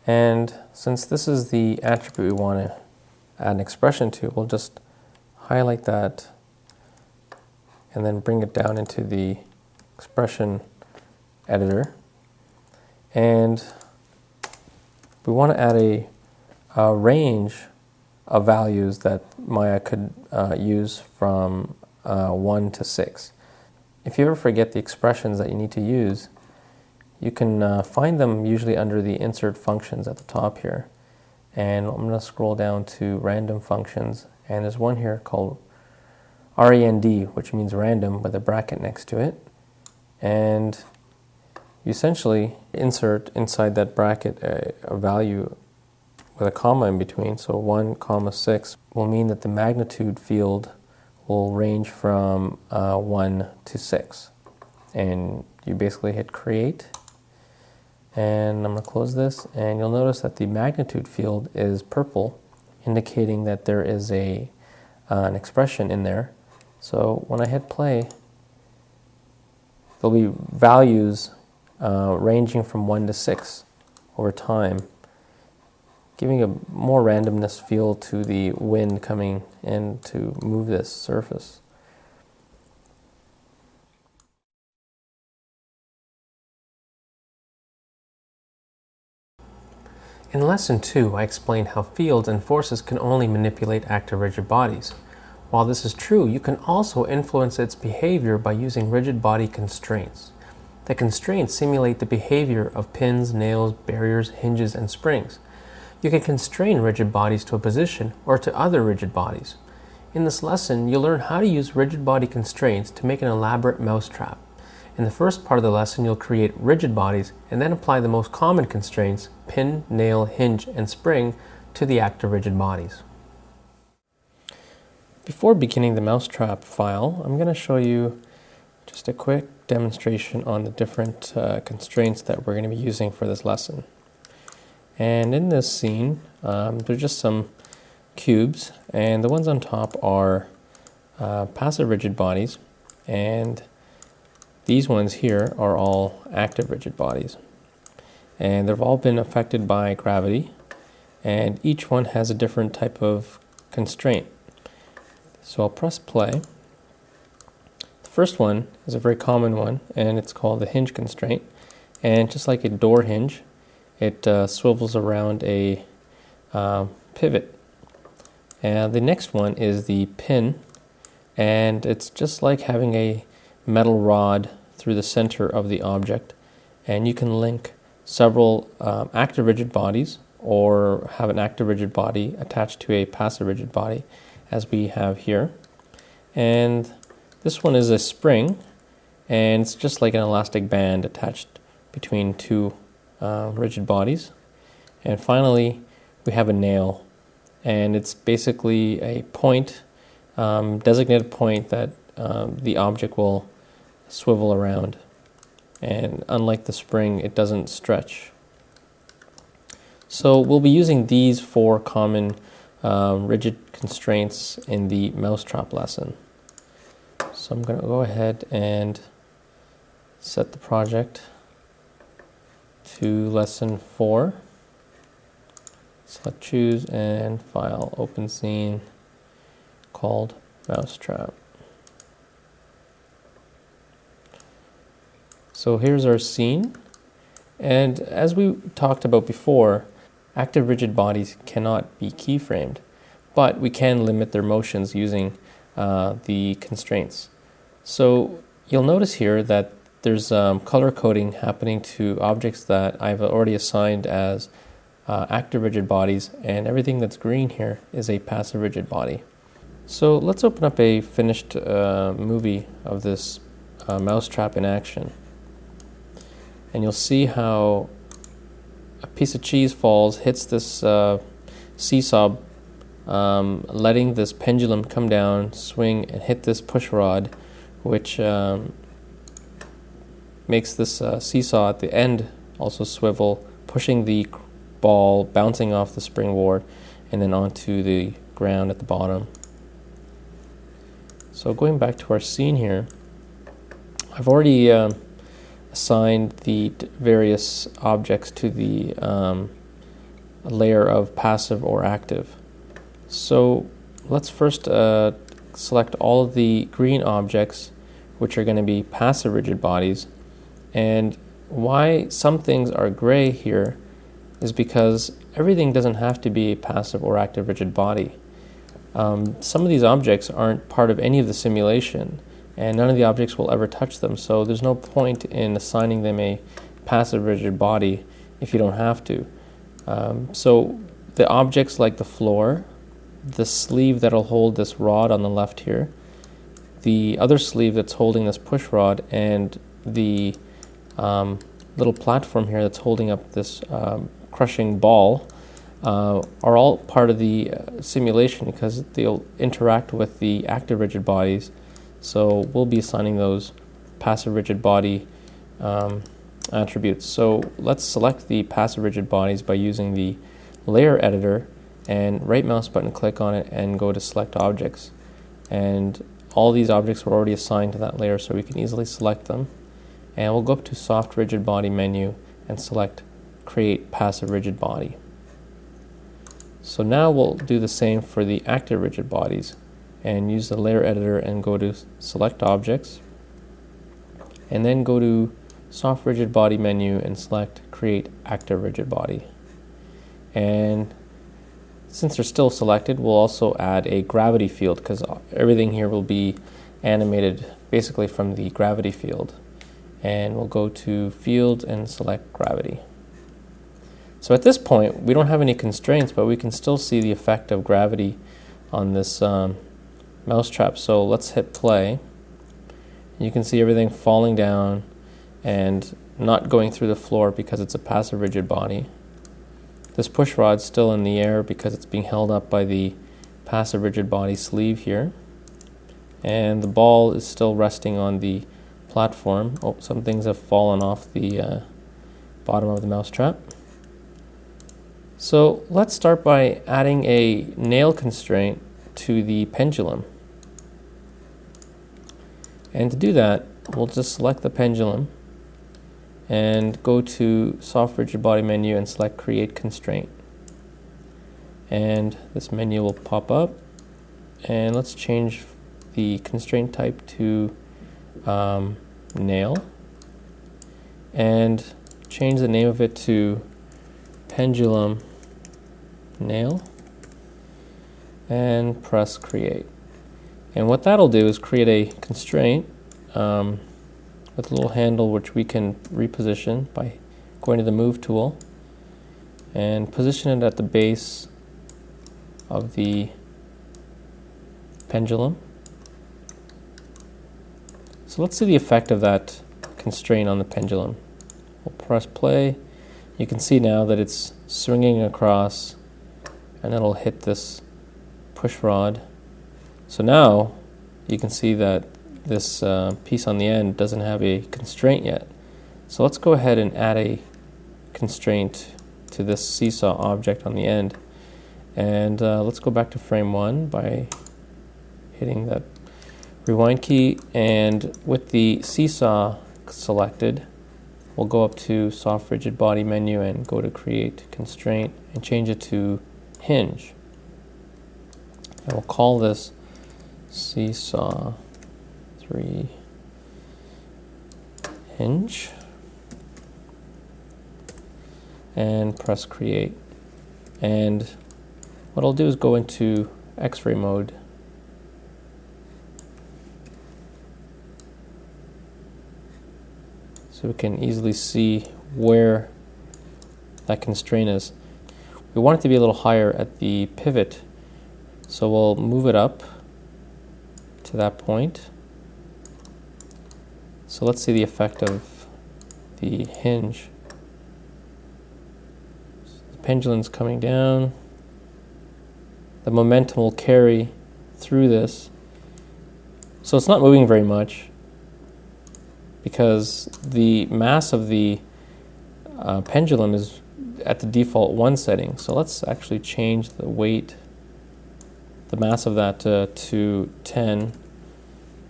And since this is the attribute we want to add an expression to, we'll just highlight that and then bring it down into the expression editor. And we want to add a range of values that Maya could use from 1 to 6. If you ever forget the expressions that you need to use, you can find them usually under the insert functions at the top here. And I'm going to scroll down to random functions, and there's one here called RAND, which means random with a bracket next to it. And you essentially insert inside that bracket a value with a comma in between. So 1, 6 will mean that the magnitude field will range from 1 to 6. And you basically hit create. And I'm going to close this, and you'll notice that the magnitude field is purple, indicating that there is an expression in there. So when I hit play, there'll be values ranging from 1 to 6 over time, giving a more randomness feel to the wind coming in to move this surface. In Lesson 2, I explained how fields and forces can only manipulate active rigid bodies. While this is true, you can also influence its behavior by using rigid body constraints. The constraints simulate the behavior of pins, nails, barriers, hinges, and springs. You can constrain rigid bodies to a position or to other rigid bodies. In this lesson, you'll learn how to use rigid body constraints to make an elaborate mousetrap. In the first part of the lesson, you'll create rigid bodies and then apply the most common constraints, pin, nail, hinge, and spring, to the active rigid bodies. Before beginning the mousetrap file, I'm going to show you just a quick demonstration on the different constraints that we're going to be using for this lesson. And in this scene, there's just some cubes, and the ones on top are passive rigid bodies, and these ones here are all active rigid bodies. And they've all been affected by gravity, and each one has a different type of constraint. So I'll press play. The first one is a very common one, and it's called the hinge constraint. And just like a door hinge, it swivels around a pivot. And the next one is the pin, and it's just like having a metal rod through the center of the object, and you can link several active rigid bodies or have an active rigid body attached to a passive rigid body, as we have here. And this one is a spring, and it's just like an elastic band attached between two rigid bodies. And finally, we have a nail, and it's basically a point, designated point that the object will swivel around, and unlike the spring, it doesn't stretch. So we'll be using these 4 common rigid constraints in the mousetrap lesson. So I'm going to go ahead and set the project to lesson 4. Select choose and file, open scene called mousetrap. So here's our scene, and as we talked about before, active rigid bodies cannot be keyframed, but we can limit their motions using the constraints. So you'll notice here that there's color coding happening to objects that I've already assigned as active rigid bodies, and everything that's green here is a passive rigid body. So let's open up a finished movie of this mousetrap in action. And you'll see how a piece of cheese falls, hits this seesaw, letting this pendulum come down, swing, and hit this push rod, which makes this seesaw at the end also swivel, pushing the ball, bouncing off the springboard, and then onto the ground at the bottom. So going back to our scene here, I've already assigned the various objects to the layer of passive or active. So let's first select all of the green objects, which are going to be passive rigid bodies. And why some things are gray here is because everything doesn't have to be a passive or active rigid body. Some of these objects aren't part of any of the simulation, and none of the objects will ever touch them, so there's no point in assigning them a passive rigid body if you don't have to. So the objects like the floor, the sleeve that'll hold this rod on the left here, the other sleeve that's holding this push rod, and the little platform here that's holding up this crushing ball are all part of the simulation because they'll interact with the active rigid bodies. So we'll be assigning those passive rigid body attributes. So let's select the passive rigid bodies by using the layer editor and right mouse button click on it and go to select objects. And all these objects were already assigned to that layer, so we can easily select them. And we'll go up to soft rigid body menu and select create passive rigid body. So now we'll do the same for the active rigid bodies and use the layer editor and go to select objects and then go to soft rigid body menu and select create active rigid body. And since they're still selected, we'll also add a gravity field because everything here will be animated basically from the gravity field. And we'll go to field and select gravity. So at this point, we don't have any constraints, but we can still see the effect of gravity on this mousetrap. So let's hit play. You can see everything falling down and not going through the floor because it's a passive rigid body. This push rod's still in the air because it's being held up by the passive rigid body sleeve here. And the ball is still resting on the platform. Oh, some things have fallen off the bottom of the mousetrap. So let's start by adding a nail constraint to the pendulum. And to do that, we'll just select the pendulum and go to soft rigid body menu and select create constraint. And this menu will pop up, and let's change the constraint type to nail and change the name of it to pendulum nail and press create. And what that'll do is create a constraint with a little handle which we can reposition by going to the move tool and position it at the base of the pendulum. So let's see the effect of that constraint on the pendulum. We'll press play. You can see now that it's swinging across and it'll hit this push rod. So now you can see that this piece on the end doesn't have a constraint yet. So let's go ahead and add a constraint to this seesaw object on the end. And let's go back to frame 1 by hitting that rewind key, and with the seesaw selected, we'll go up to soft rigid body menu and go to create constraint and change it to hinge. And we'll call this seesaw 3 hinge and press create. And what I'll do is go into X-ray mode so we can easily see where that constraint is. We want it to be a little higher at the pivot, so we'll move it up to that point. So let's see the effect of the hinge. The pendulum's coming down. The momentum will carry through this. So it's not moving very much because the mass of the pendulum is at the default 1 setting. So let's actually change the weight, the mass of that to 10.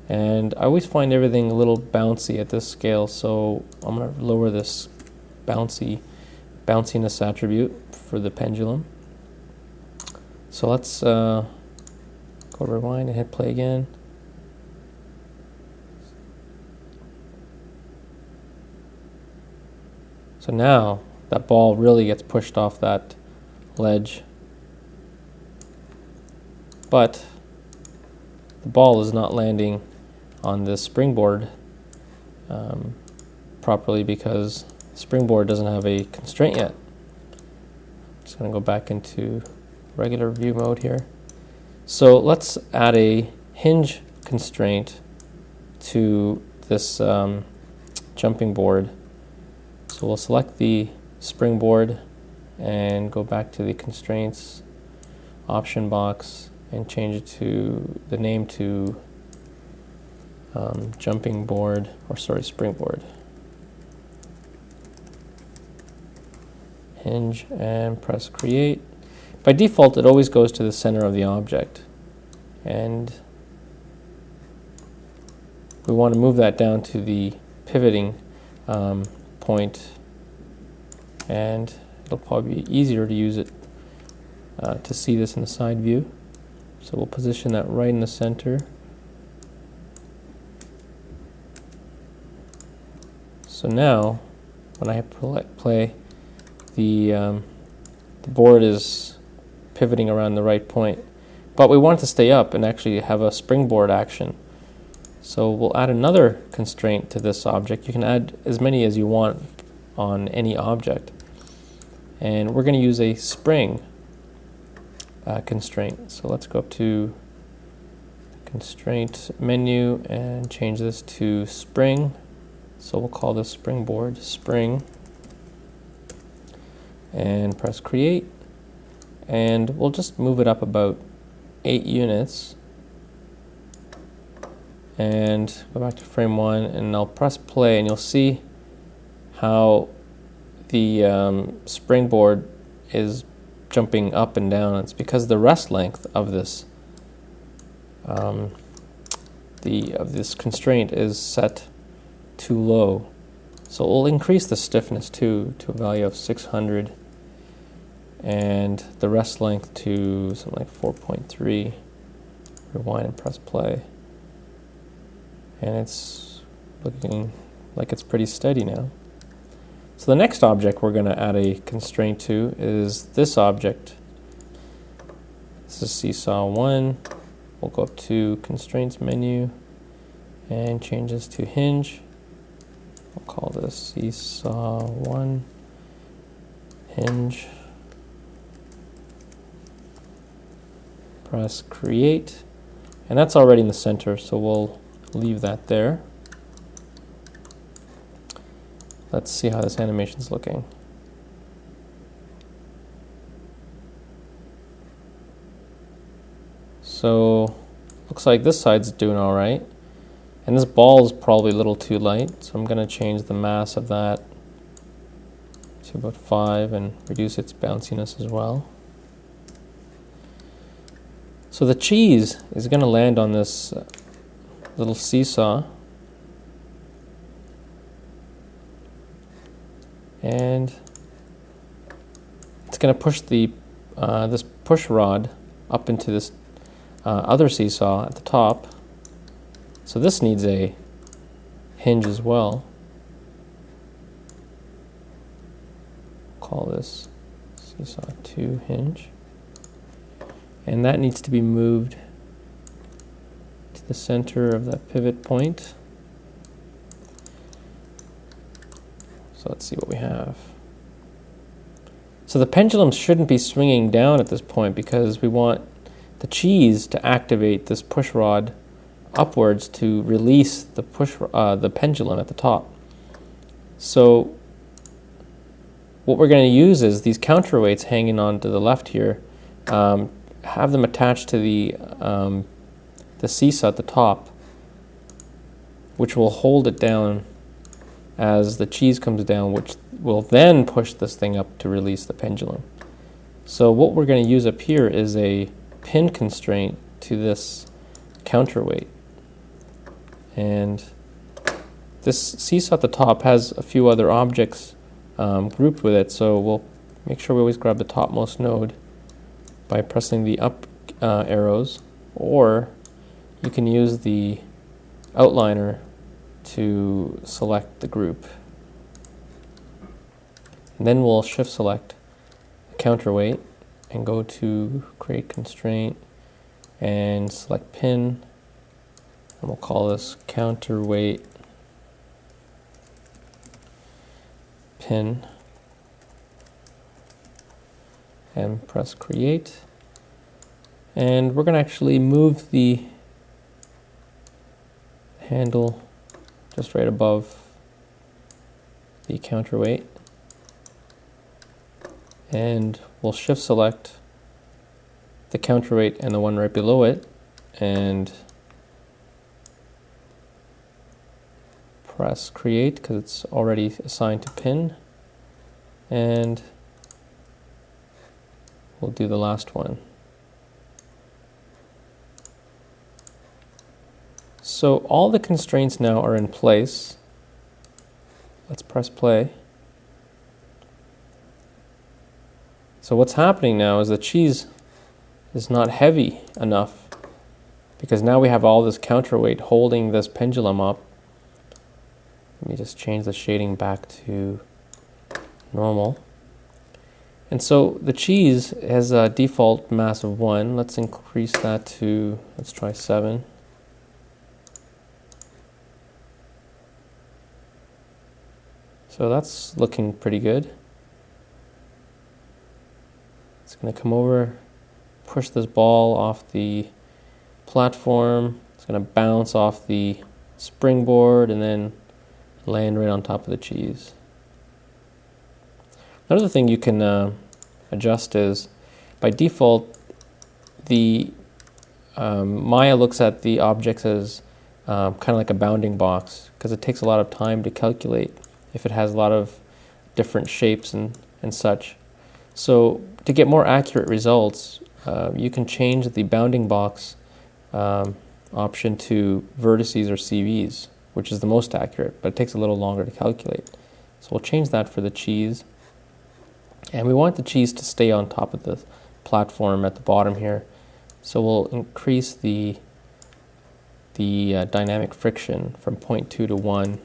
And I always find everything a little bouncy at this scale, so I'm going to lower this bounciness attribute for the pendulum. So let's go rewind and hit play again. So now that ball really gets pushed off that ledge, but the ball is not landing on this springboard properly because the springboard doesn't have a constraint yet. I'm just going to go back into regular view mode here. So let's add a hinge constraint to this jumping board. So we'll select the springboard and go back to the constraints option box and change it to the name to jumping board, or sorry, springboard. Hinge and press create. By default, it always goes to the center of the object, and we want to move that down to the pivoting point, and it'll probably be easier to use it to see this in the side view. So we'll position that right in the center. So now, when I play, the board is pivoting around the right point, but we want it to stay up and actually have a springboard action. So we'll add another constraint to this object. You can add as many as you want on any object, and we're going to use a spring constraint. So let's go up to constraint menu and change this to spring. So we'll call this springboard spring and press create, and we'll just move it up about 8 units and go back to frame 1, and I'll press play, and you'll see how the springboard is jumping up and down. It's because the rest length of this this constraint is set too low. So we'll increase the stiffness to a value of 600 and the rest length to something like 4.3. Rewind and press play. And it's looking like it's pretty steady now. So the next object we're going to add a constraint to is this object. This is Seesaw 1. We'll go up to Constraints menu and change this to Hinge. We'll call this Seesaw 1 Hinge. Press Create. And that's already in the center, so we'll leave that there. Let's see how this animation's looking. So looks like this side's doing all right, and this ball is probably a little too light, so I'm going to change the mass of that to about 5 and reduce its bounciness as well. So the cheese is going to land on this little seesaw, and it's going to push the this push rod up into this other seesaw at the top. So this needs a hinge as well. Call this Seesaw 2 hinge. And that needs to be moved to the center of that pivot point. So let's see what we have. So the pendulum shouldn't be swinging down at this point because we want the cheese to activate this push rod upwards to release the the pendulum at the top. So what we're going to use is these counterweights hanging on to the left here. Have them attached to the seesaw at the top, which will hold it down as the cheese comes down, which will then push this thing up to release the pendulum. So what we're going to use up here is a pin constraint to this counterweight. And this seesaw at the top has a few other objects grouped with it, so we'll make sure we always grab the topmost node by pressing the up arrows, or you can use the outliner to select the group. And then we'll shift select the counterweight and go to create constraint and select pin, and we'll call this counterweight pin, and press create. And we're going to actually move the handle just right above the counterweight, and we'll shift select the counterweight and the one right below it and press create because it's already assigned to pin, and we'll do the last one. So all the constraints now are in place. Let's press play. So what's happening now is the cheese is not heavy enough because now we have all this counterweight holding this pendulum up. Let me just change the shading back to normal. And so the cheese has a default mass of 1. Let's increase that to, let's try 7. So that's looking pretty good. It's going to come over, push this ball off the platform. It's going to bounce off the springboard and then land right on top of the cheese. Another thing you can adjust is, by default, the Maya looks at the objects as kind of like a bounding box because it takes a lot of time to calculate if it has a lot of different shapes and such. So to get more accurate results, you can change the bounding box option to vertices or CVs, which is the most accurate, but it takes a little longer to calculate. So we'll change that for the cheese. And we want the cheese to stay on top of the platform at the bottom here. So we'll increase the dynamic friction from 0.2 to 1.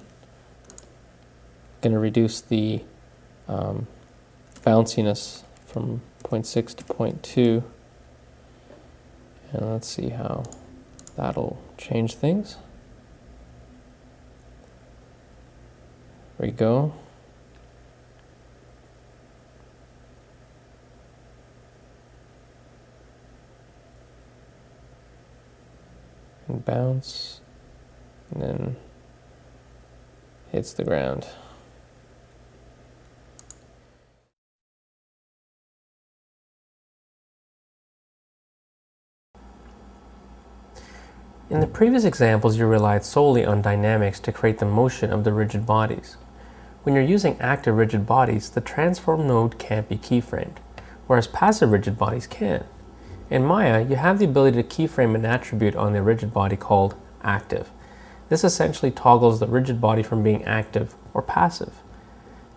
Going to reduce the bounciness from 0.6 to 0.2. And let's see how that'll change things. There we go. And bounce, and then hits the ground. In the previous examples, you relied solely on dynamics to create the motion of the rigid bodies. When you're using active rigid bodies, the transform node can't be keyframed, whereas passive rigid bodies can. In Maya, you have the ability to keyframe an attribute on the rigid body called active. This essentially toggles the rigid body from being active or passive.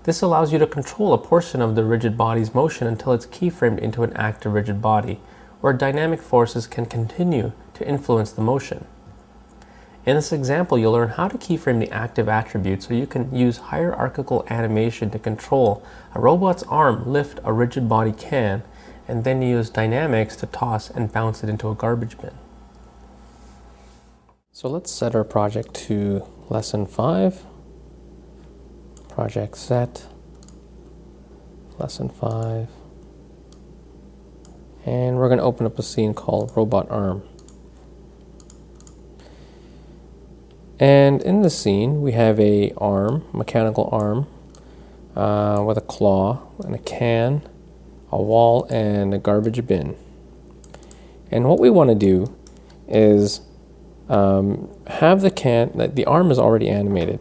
This allows you to control a portion of the rigid body's motion until it's keyframed into an active rigid body, where dynamic forces can continue to influence the motion. In this example, you'll learn how to keyframe the active attribute so you can use hierarchical animation to control a robot's arm lift a rigid body can, and then use dynamics to toss and bounce it into a garbage bin. So let's set our project to lesson 5. Project set, lesson 5. And we're going to open up a scene called Robot Arm. And in the scene, we have a arm, mechanical arm, with a claw and a can, a wall, and a garbage bin. And what we want to do is have the can, the arm is already animated.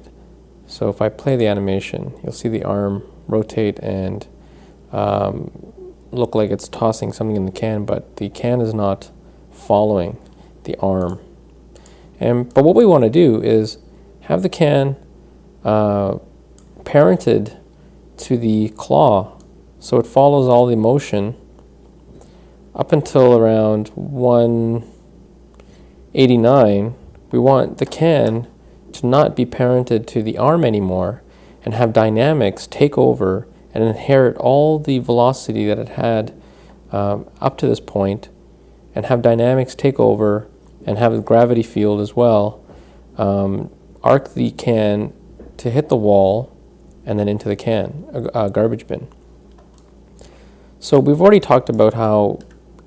So if I play the animation, you'll see the arm rotate and look like it's tossing something in the can, but the can is not following the arm. But what we want to do is have the can parented to the claw, so it follows all the motion up until around 189. We want the can to not be parented to the arm anymore and have dynamics take over and inherit all the velocity that it had up to this point and have dynamics take over and have a gravity field as well, arc the can to hit the wall and then into the can, a garbage bin. So we've already talked about how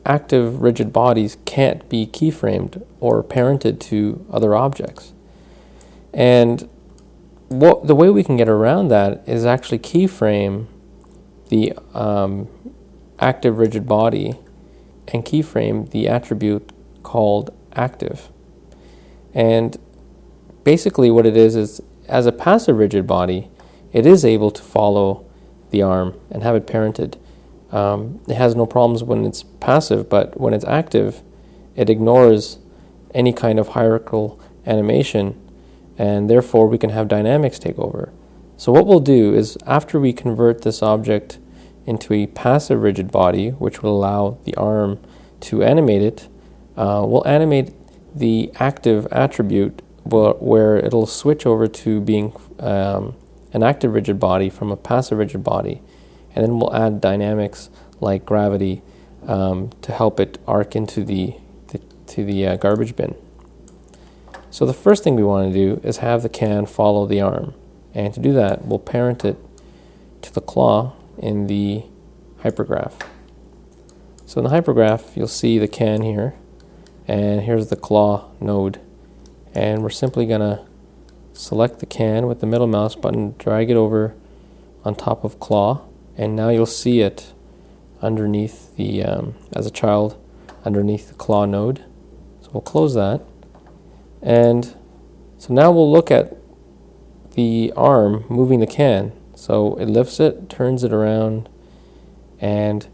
active rigid bodies can't be keyframed or parented to other objects. And the way we can get around that is actually keyframe the active rigid body and keyframe the attribute called active. And basically what it is as a passive rigid body, it is able to follow the arm and have it parented. It has no problems when it's passive, but when it's active, it ignores any kind of hierarchical animation, and therefore we can have dynamics take over. So what we'll do is, after we convert this object into a passive rigid body, which will allow the arm to animate it, we'll animate the active attribute where it'll switch over to being an active rigid body from a passive rigid body, and then we'll add dynamics like gravity to help it arc into the garbage bin. So the first thing we want to do is have the can follow the arm, and to do that we'll parent it to the claw in the hypergraph. So in the hypergraph you'll see the can here, and here's the claw node, and we're simply going to select the can with the middle mouse button, drag it over on top of claw, and now you'll see it underneath the, as a child, underneath the claw node. So we'll close that. And so now we'll look at the arm moving the can. So it lifts it, turns it around, and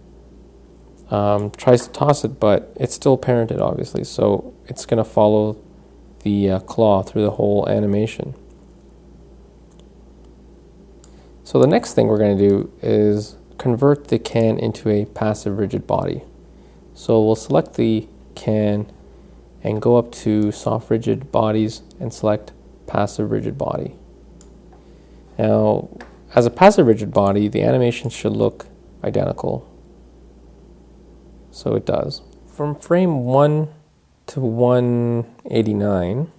tries to toss it, but it's still parented, obviously. So it's going to follow the claw through the whole animation. So the next thing we're going to do is convert the can into a passive rigid body. So we'll select the can and go up to soft rigid bodies and select passive rigid body. Now, as a passive rigid body, the animation should look identical. So it does. From frame 1 to 189,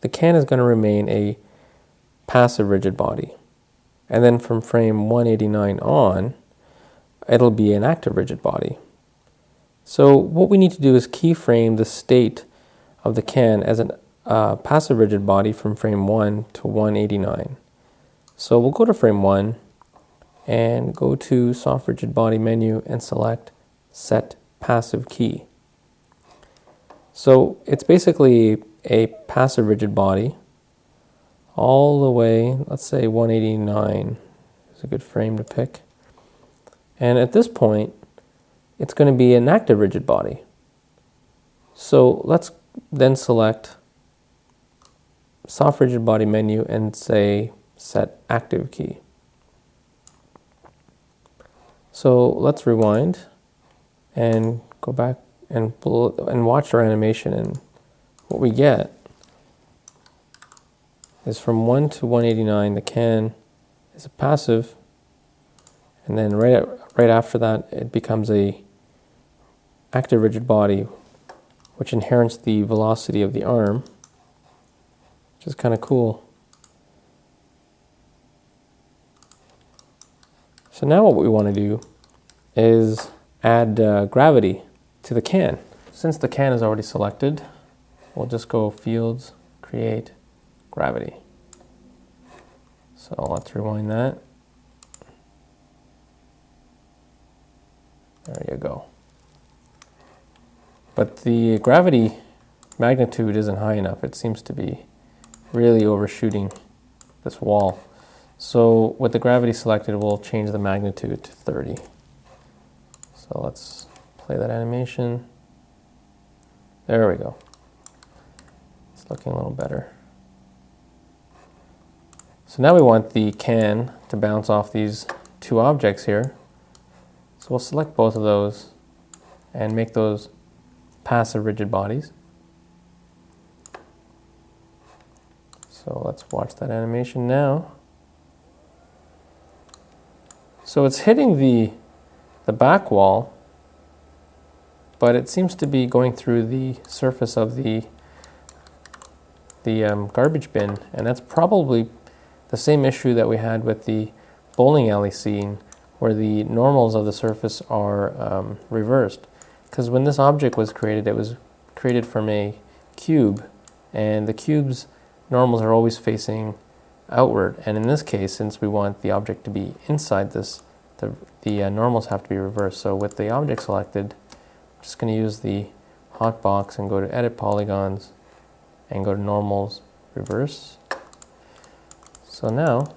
the can is going to remain a passive rigid body. And then from frame 189 on, it'll be an active rigid body. So what we need to do is keyframe the state of the can as a passive rigid body from frame 1 to 189. So we'll go to frame 1 and go to soft rigid body menu and select set passive key. So it's basically a passive rigid body all the way, let's say 189 is a good frame to pick. And at this point, it's going to be an active rigid body. So let's then select soft rigid body menu and say set active key. So let's rewind and go back and watch our animation, and what we get is from 1 to 189 the can is a passive, and then right after that it becomes a active rigid body, which inherits the velocity of the arm, which is kind of cool. So now what we want to do is add gravity to the can. Since the can is already selected, we'll just go fields, create gravity. So let's rewind that. There you go. But the gravity magnitude isn't high enough. It seems to be really overshooting this wall. So with the gravity selected, we'll change the magnitude to 30. So let's play that animation. There we go. It's looking a little better. So now we want the can to bounce off these two objects here. So we'll select both of those and make those passive rigid bodies. So let's watch that animation now. So it's hitting the back wall, but it seems to be going through the surface of the garbage bin, and that's probably the same issue that we had with the bowling alley scene, where the normals of the surface are reversed. Because when this object was created, it was created from a cube, and the cube's normals are always facing outward. And in this case, since we want the object to be inside this, the normals have to be reversed. So with the object selected, I'm just going to use the hot box and go to Edit Polygons and go to Normals, Reverse. So now,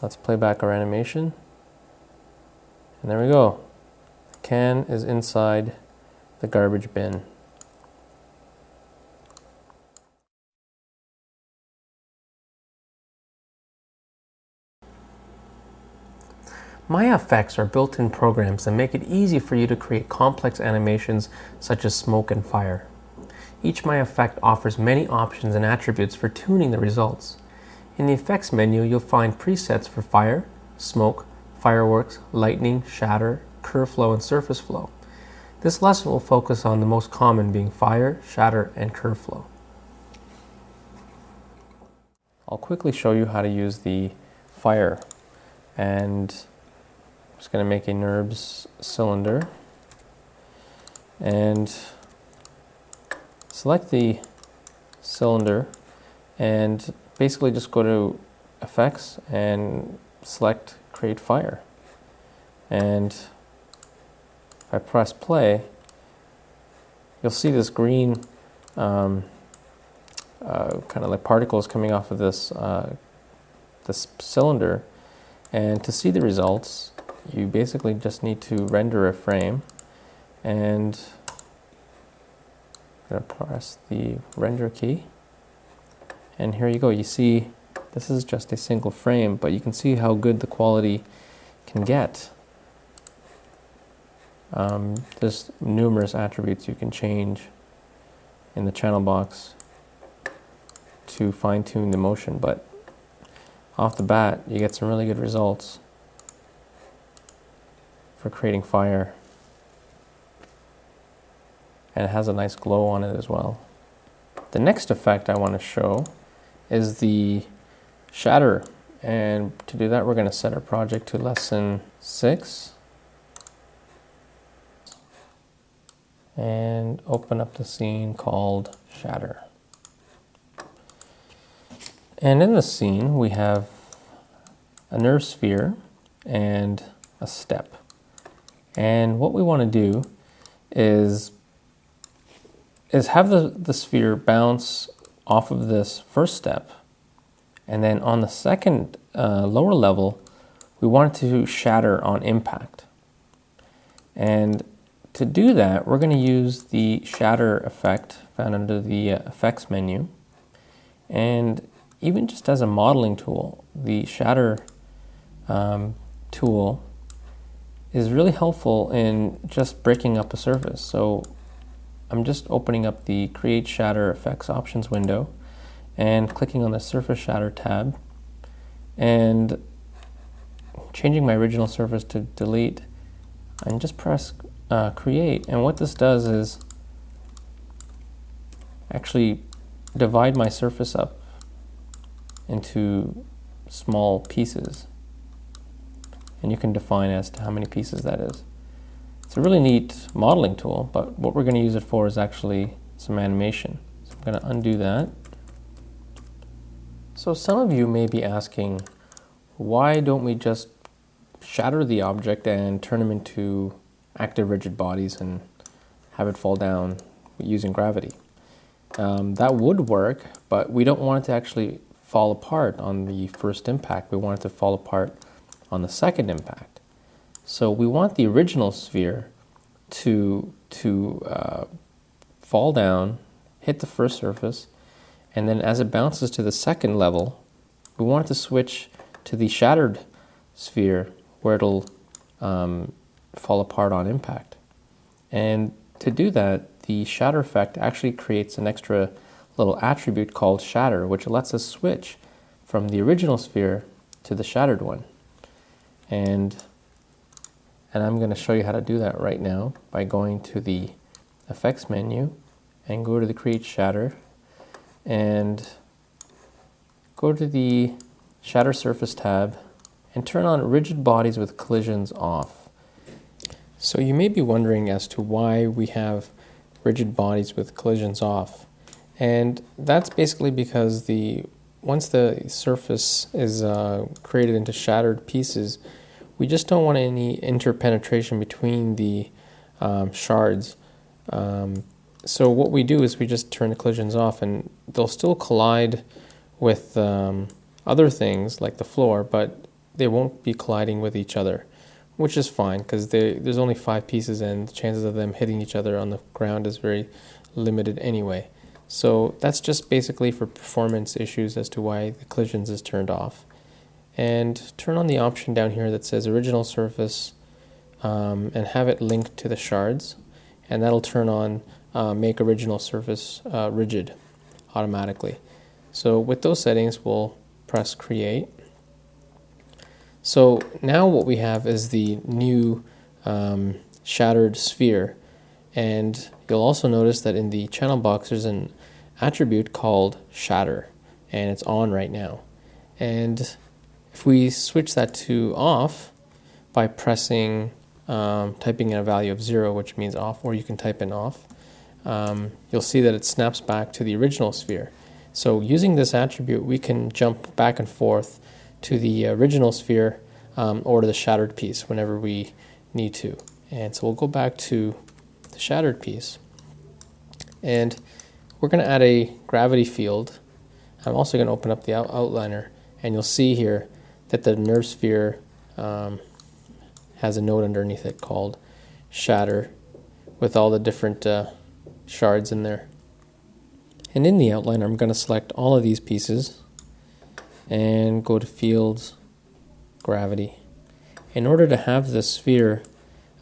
let's play back our animation. And there we go. The can is inside the garbage bin. Maya effects are built-in programs that make it easy for you to create complex animations such as smoke and fire. Each Maya effect offers many options and attributes for tuning the results. In the effects menu, you'll find presets for fire, smoke, fireworks, lightning, shatter, curve flow, and surface flow. This lesson will focus on the most common being fire, shatter, and curve flow. I'll quickly show you how to use the fire, and I'm just going to make a NURBS cylinder and select the cylinder and basically just go to Effects and select Create Fire. And if I press play, you'll see this green kind of like particles coming off of this cylinder. And to see the results, you basically just need to render a frame, and I'm going to press the render key, and here you go. You see this is just a single frame, but you can see how good the quality can get. There's numerous attributes you can change in the channel box to fine-tune the motion, but off the bat you get some really good results for creating fire, and it has a nice glow on it as well. The next effect I want to show is the shatter, and to do that we're going to set our project to lesson 6 and open up the scene called Shatter. And in the scene we have a nerve sphere and a step. And what we want to do is have the sphere bounce off of this first step, and then on the second lower level we want it to shatter on impact. And to do that we're going to use the shatter effect found under the effects menu, and even just as a modeling tool, the shatter tool is really helpful in just breaking up a surface. So I'm just opening up the Create Shatter Effects Options window and clicking on the Surface Shatter tab and changing my original surface to delete, and just press Create. And what this does is actually divide my surface up into small pieces, and you can define as to how many pieces that is. It's a really neat modeling tool, but what we're going to use it for is actually some animation. So I'm going to undo that. So some of you may be asking, why don't we just shatter the object and turn them into active rigid bodies and have it fall down using gravity? That would work, but we don't want it to actually fall apart on the first impact. We want it to fall apart on the second impact. So we want the original sphere to fall down, hit the first surface, and then as it bounces to the second level, we want it to switch to the shattered sphere where it'll fall apart on impact. And to do that, the shatter effect actually creates an extra little attribute called shatter, which lets us switch from the original sphere to the shattered one. And And I'm going to show you how to do that right now by going to the Effects menu and go to the Create Shatter and go to the Shatter Surface tab and turn on Rigid Bodies with Collisions off. So you may be wondering as to why we have rigid bodies with collisions off. And that's basically because once the surface is created into shattered pieces, we just don't want any interpenetration between the shards. So what we do is we just turn the collisions off, and they'll still collide with other things like the floor, but they won't be colliding with each other, which is fine because there's only 5 pieces and the chances of them hitting each other on the ground is very limited anyway. So that's just basically for performance issues as to why the collisions is turned off. And turn on the option down here that says original surface and have it linked to the shards, and that'll turn on make original surface rigid automatically. So with those settings, we'll press create. So now what we have is the new shattered sphere, and you'll also notice that in the channel box there's an attribute called shatter, and it's on right now. And if we switch that to off by pressing, typing in a value of 0, which means off, or you can type in off, you'll see that it snaps back to the original sphere. So using this attribute, we can jump back and forth to the original sphere or to the shattered piece whenever we need to. And so we'll go back to the shattered piece, and we're going to add a gravity field. I'm also going to open up the outliner, and you'll see here that the nerve sphere has a node underneath it called shatter with all the different shards in there. And in the outliner, I'm going to select all of these pieces and go to Fields, Gravity. In order to have the sphere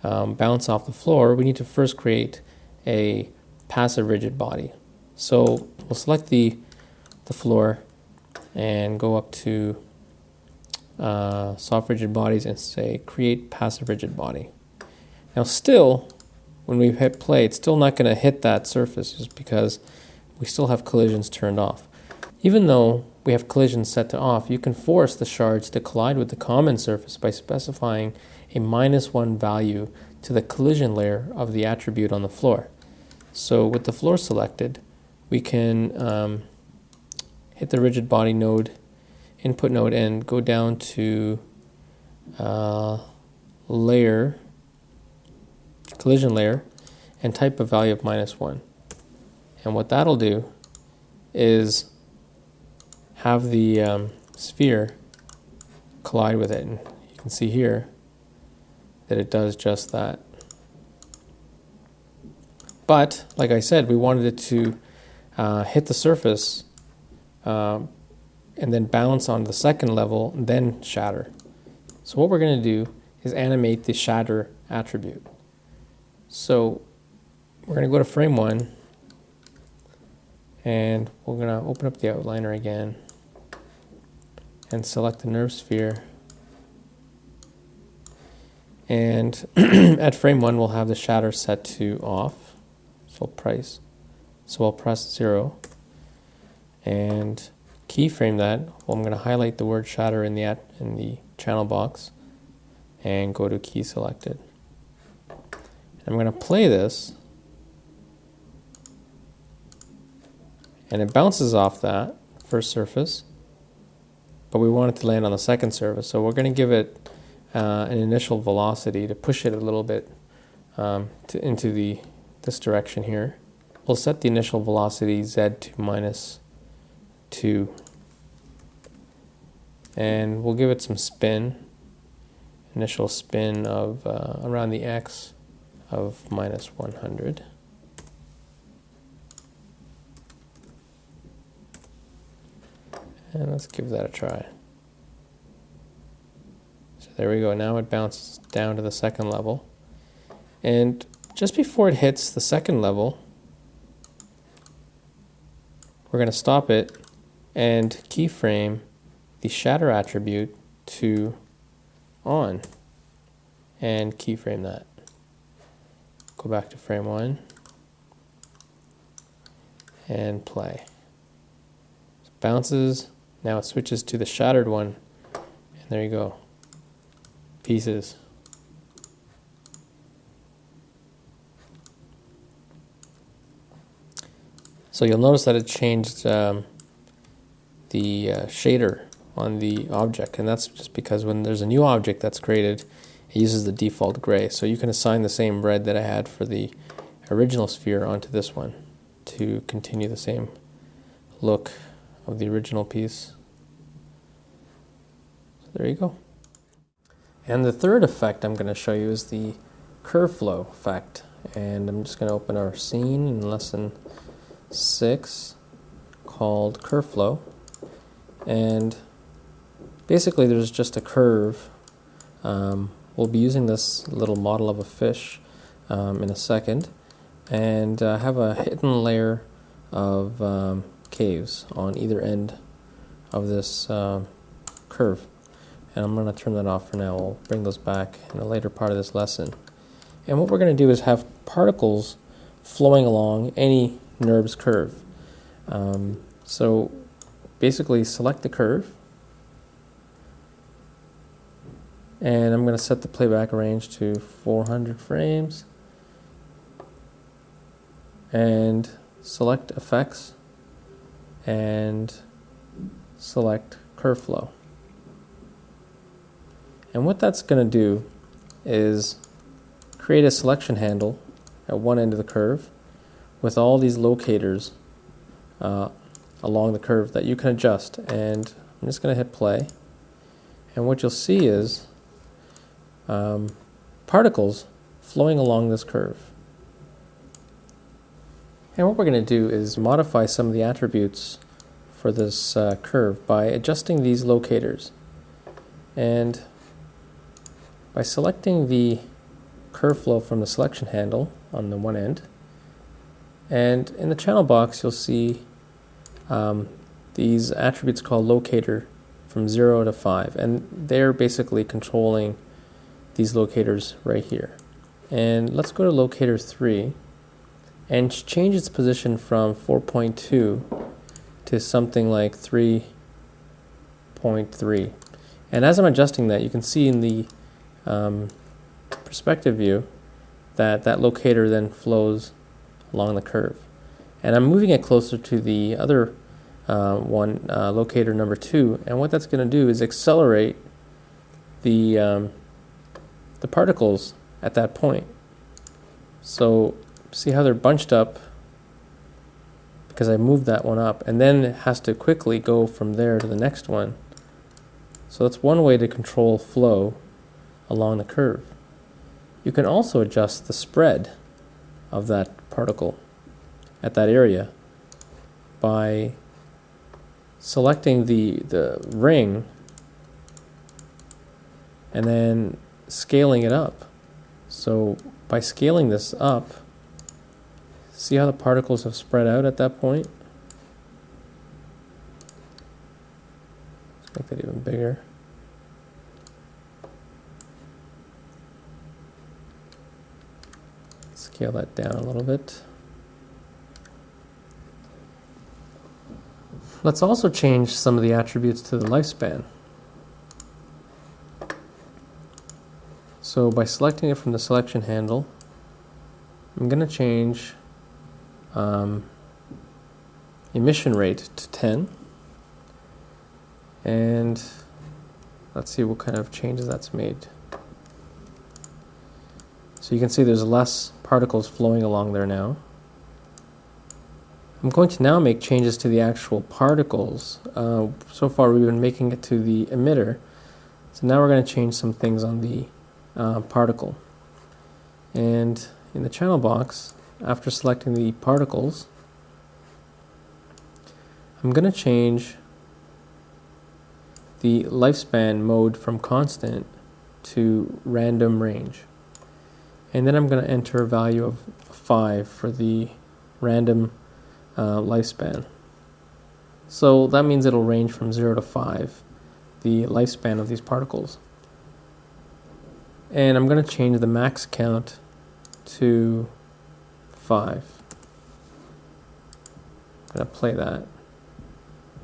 bounce off the floor, we need to first create a passive rigid body. So we'll select the floor and go up to Soft Rigid Bodies and say Create Passive Rigid Body. Now still, when we hit play, it's still not going to hit that surface just because we still have collisions turned off. Even though we have collisions set to off, you can force the shards to collide with the common surface by specifying a -1 value to the collision layer of the attribute on the floor. So with the floor selected, we can hit the rigid body node, input node, and go down to layer, collision layer, and type a value of -1. And what that'll do is have the sphere collide with it. And you can see here that it does just that. But, like I said, we wanted it to hit the surface and then bounce on the second level, and then shatter. So what we're going to do is animate the shatter attribute. So we're going to go to frame 1, and we're going to open up the outliner again and select the nerve sphere. And at frame 1, we'll have the shatter set to off. So I'll press 0 and keyframe that. Well, I'm going to highlight the word shatter in the channel box and go to key selected. I'm going to play this, and it bounces off that first surface, but we want it to land on the second surface, so we're going to give it an initial velocity to push it a little bit into this direction here. We'll set the initial velocity z to -2, and we'll give it some spin, initial spin of around the x of -100. And let's give that a try. So there we go. Now it bounces down to the second level. And just before it hits the second level, we're going to stop it and keyframe the shatter attribute to on. and keyframe that. Go back to frame 1 and play. So bounces, now it switches to the shattered one, and there you go. Pieces. So you'll notice that it changed the shader on the object, and that's just because when there's a new object that's created, it uses the default gray. So you can assign the same red that I had for the original sphere onto this one to continue the same look of the original piece. So there you go. And the third effect I'm going to show you is the curve flow effect. And I'm just going to open our scene in lesson 6 called curve flow. And basically there's just a curve. We'll be using this little model of a fish in a second, and have a hidden layer of caves on either end of this curve. And I'm going to turn that off for now. We'll bring those back in a later part of this lesson. And what we're going to do is have particles flowing along any NURBS curve. So basically select the curve, and I'm going to set the playback range to 400 frames and select effects and select curve flow. And what that's going to do is create a selection handle at one end of the curve with all these locators along the curve that you can adjust. And I'm just going to hit play, and what you'll see is particles flowing along this curve. And what we're going to do is modify some of the attributes for this curve by adjusting these locators. And by selecting the curve flow from the selection handle on the one end, and in the channel box you'll see these attributes called locator from 0 to 5, and they're basically controlling these locators right here. And let's go to locator 3 and change its position from 4.2 to something like 3.3. And as I'm adjusting that, you can see in the perspective view that that locator then flows along the curve. And I'm moving it closer to the other locator number 2, and what that's going to do is accelerate the particles at that point. So see how they're bunched up because I moved that one up, and then it has to quickly go from there to the next one. So that's one way to control flow along the curve. You can also adjust the spread of that particle at that area by selecting the ring and then scaling it up. So by scaling this up, see how the particles have spread out at that point? Let's make that even bigger. Scale that down a little bit. Let's also change some of the attributes to the lifespan. So by selecting it from the selection handle, I'm going to change emission rate to 10, and let's see what kind of changes that's made. So you can see there's less particles flowing along there now. I'm going to now make changes to the actual particles. So far we've been making it to the emitter, so now we're going to change some things on the particle. And in the channel box, after selecting the particles, I'm going to change the lifespan mode from constant to random range. And then I'm going to enter a value of 5 for the random lifespan. So that means it'll range from 0 to 5, the lifespan of these particles. And I'm going to change the max count to 5. I'm going to play that.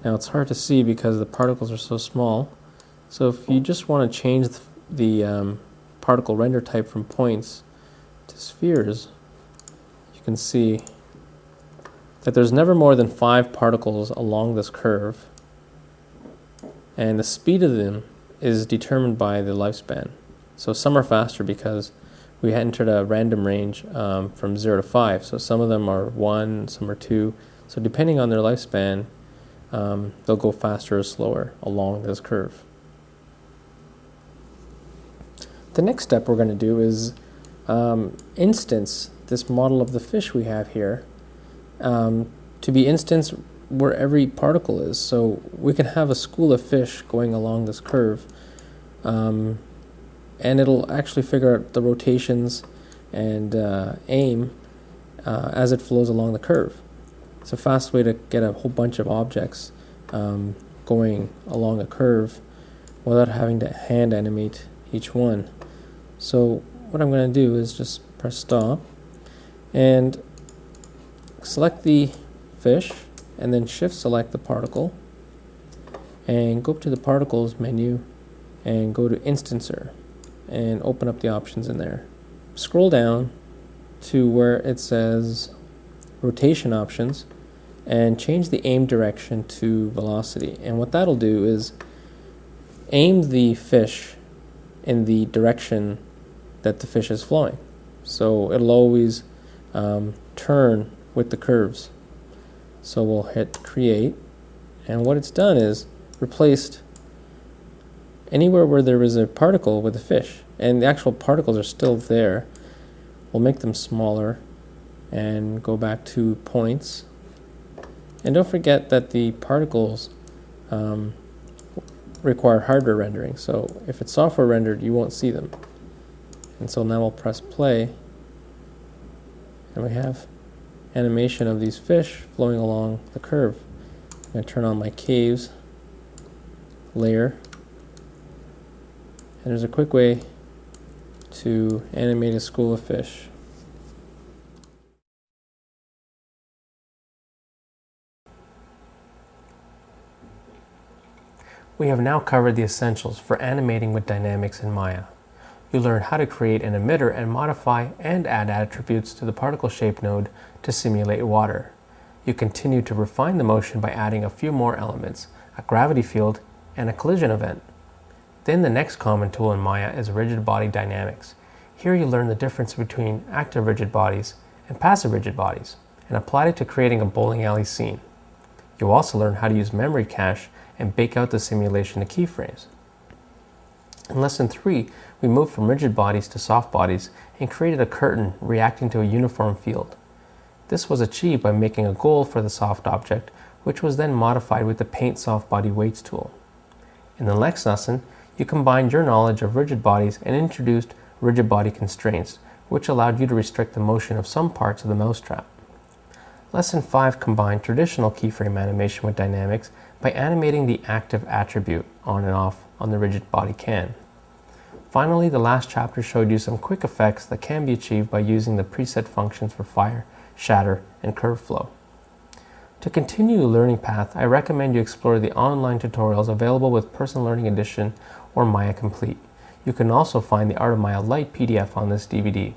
Now it's hard to see because the particles are so small. So if you just want to change the particle render type from points to spheres, you can see that there's never more than 5 particles along this curve, and the speed of them is determined by the lifespan. So some are faster because we entered a random range from 0 to 5, so some of them are 1, some are 2, so depending on their lifespan, they'll go faster or slower along this curve. The next step we're going to do is instance this model of the fish we have here to be instanced where every particle is. So we can have a school of fish going along this curve, and it'll actually figure out the rotations and aim as it flows along the curve. It's a fast way to get a whole bunch of objects going along a curve without having to hand animate each one. So what I'm going to do is just press stop and select the fish and then shift select the particle and go up to the particles menu and go to instancer and open up the options in there. Scroll down to where it says rotation options and change the aim direction to velocity. And what that'll do is aim the fish in the direction that the fish is flowing. So it'll always turn with the curves. So we'll hit create, and what it's done is replaced anywhere where there is a particle with a fish, and the actual particles are still there. We'll make them smaller and go back to points. And don't forget that the particles require hardware rendering, so if it's software rendered, you won't see them. And so now we'll press play, and we have animation of these fish flowing along the curve. I'm going to turn on my caves layer, and there's a quick way to animate a school of fish. We have now covered the essentials for animating with dynamics in Maya. You learned how to create an emitter and modify and add attributes to the particle shape node to simulate water. You continue to refine the motion by adding a few more elements, a gravity field, and a collision event. Then the next common tool in Maya is rigid body dynamics. Here you learn the difference between active rigid bodies and passive rigid bodies, and apply it to creating a bowling alley scene. You'll also learn how to use memory cache and bake out the simulation to keyframes. In Lesson 3, we moved from rigid bodies to soft bodies and created a curtain reacting to a uniform field. This was achieved by making a goal for the soft object, which was then modified with the Paint Soft Body Weights tool. In the next lesson, you combined your knowledge of rigid bodies and introduced rigid body constraints, which allowed you to restrict the motion of some parts of the mousetrap. Lesson 5 combined traditional keyframe animation with dynamics by animating the active attribute on and off on the rigid body can. Finally, the last chapter showed you some quick effects that can be achieved by using the preset functions for fire, shatter, and curve flow. To continue your learning path, I recommend you explore the online tutorials available with Personal Learning Edition or Maya Complete. You can also find the Art of Maya Lite PDF on this DVD.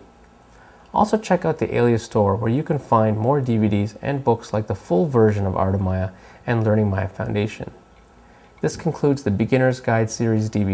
Also check out the Alias store where you can find more DVDs and books like the full version of Art of Maya and Learning Maya Foundation. This concludes the Beginner's Guide Series DVD.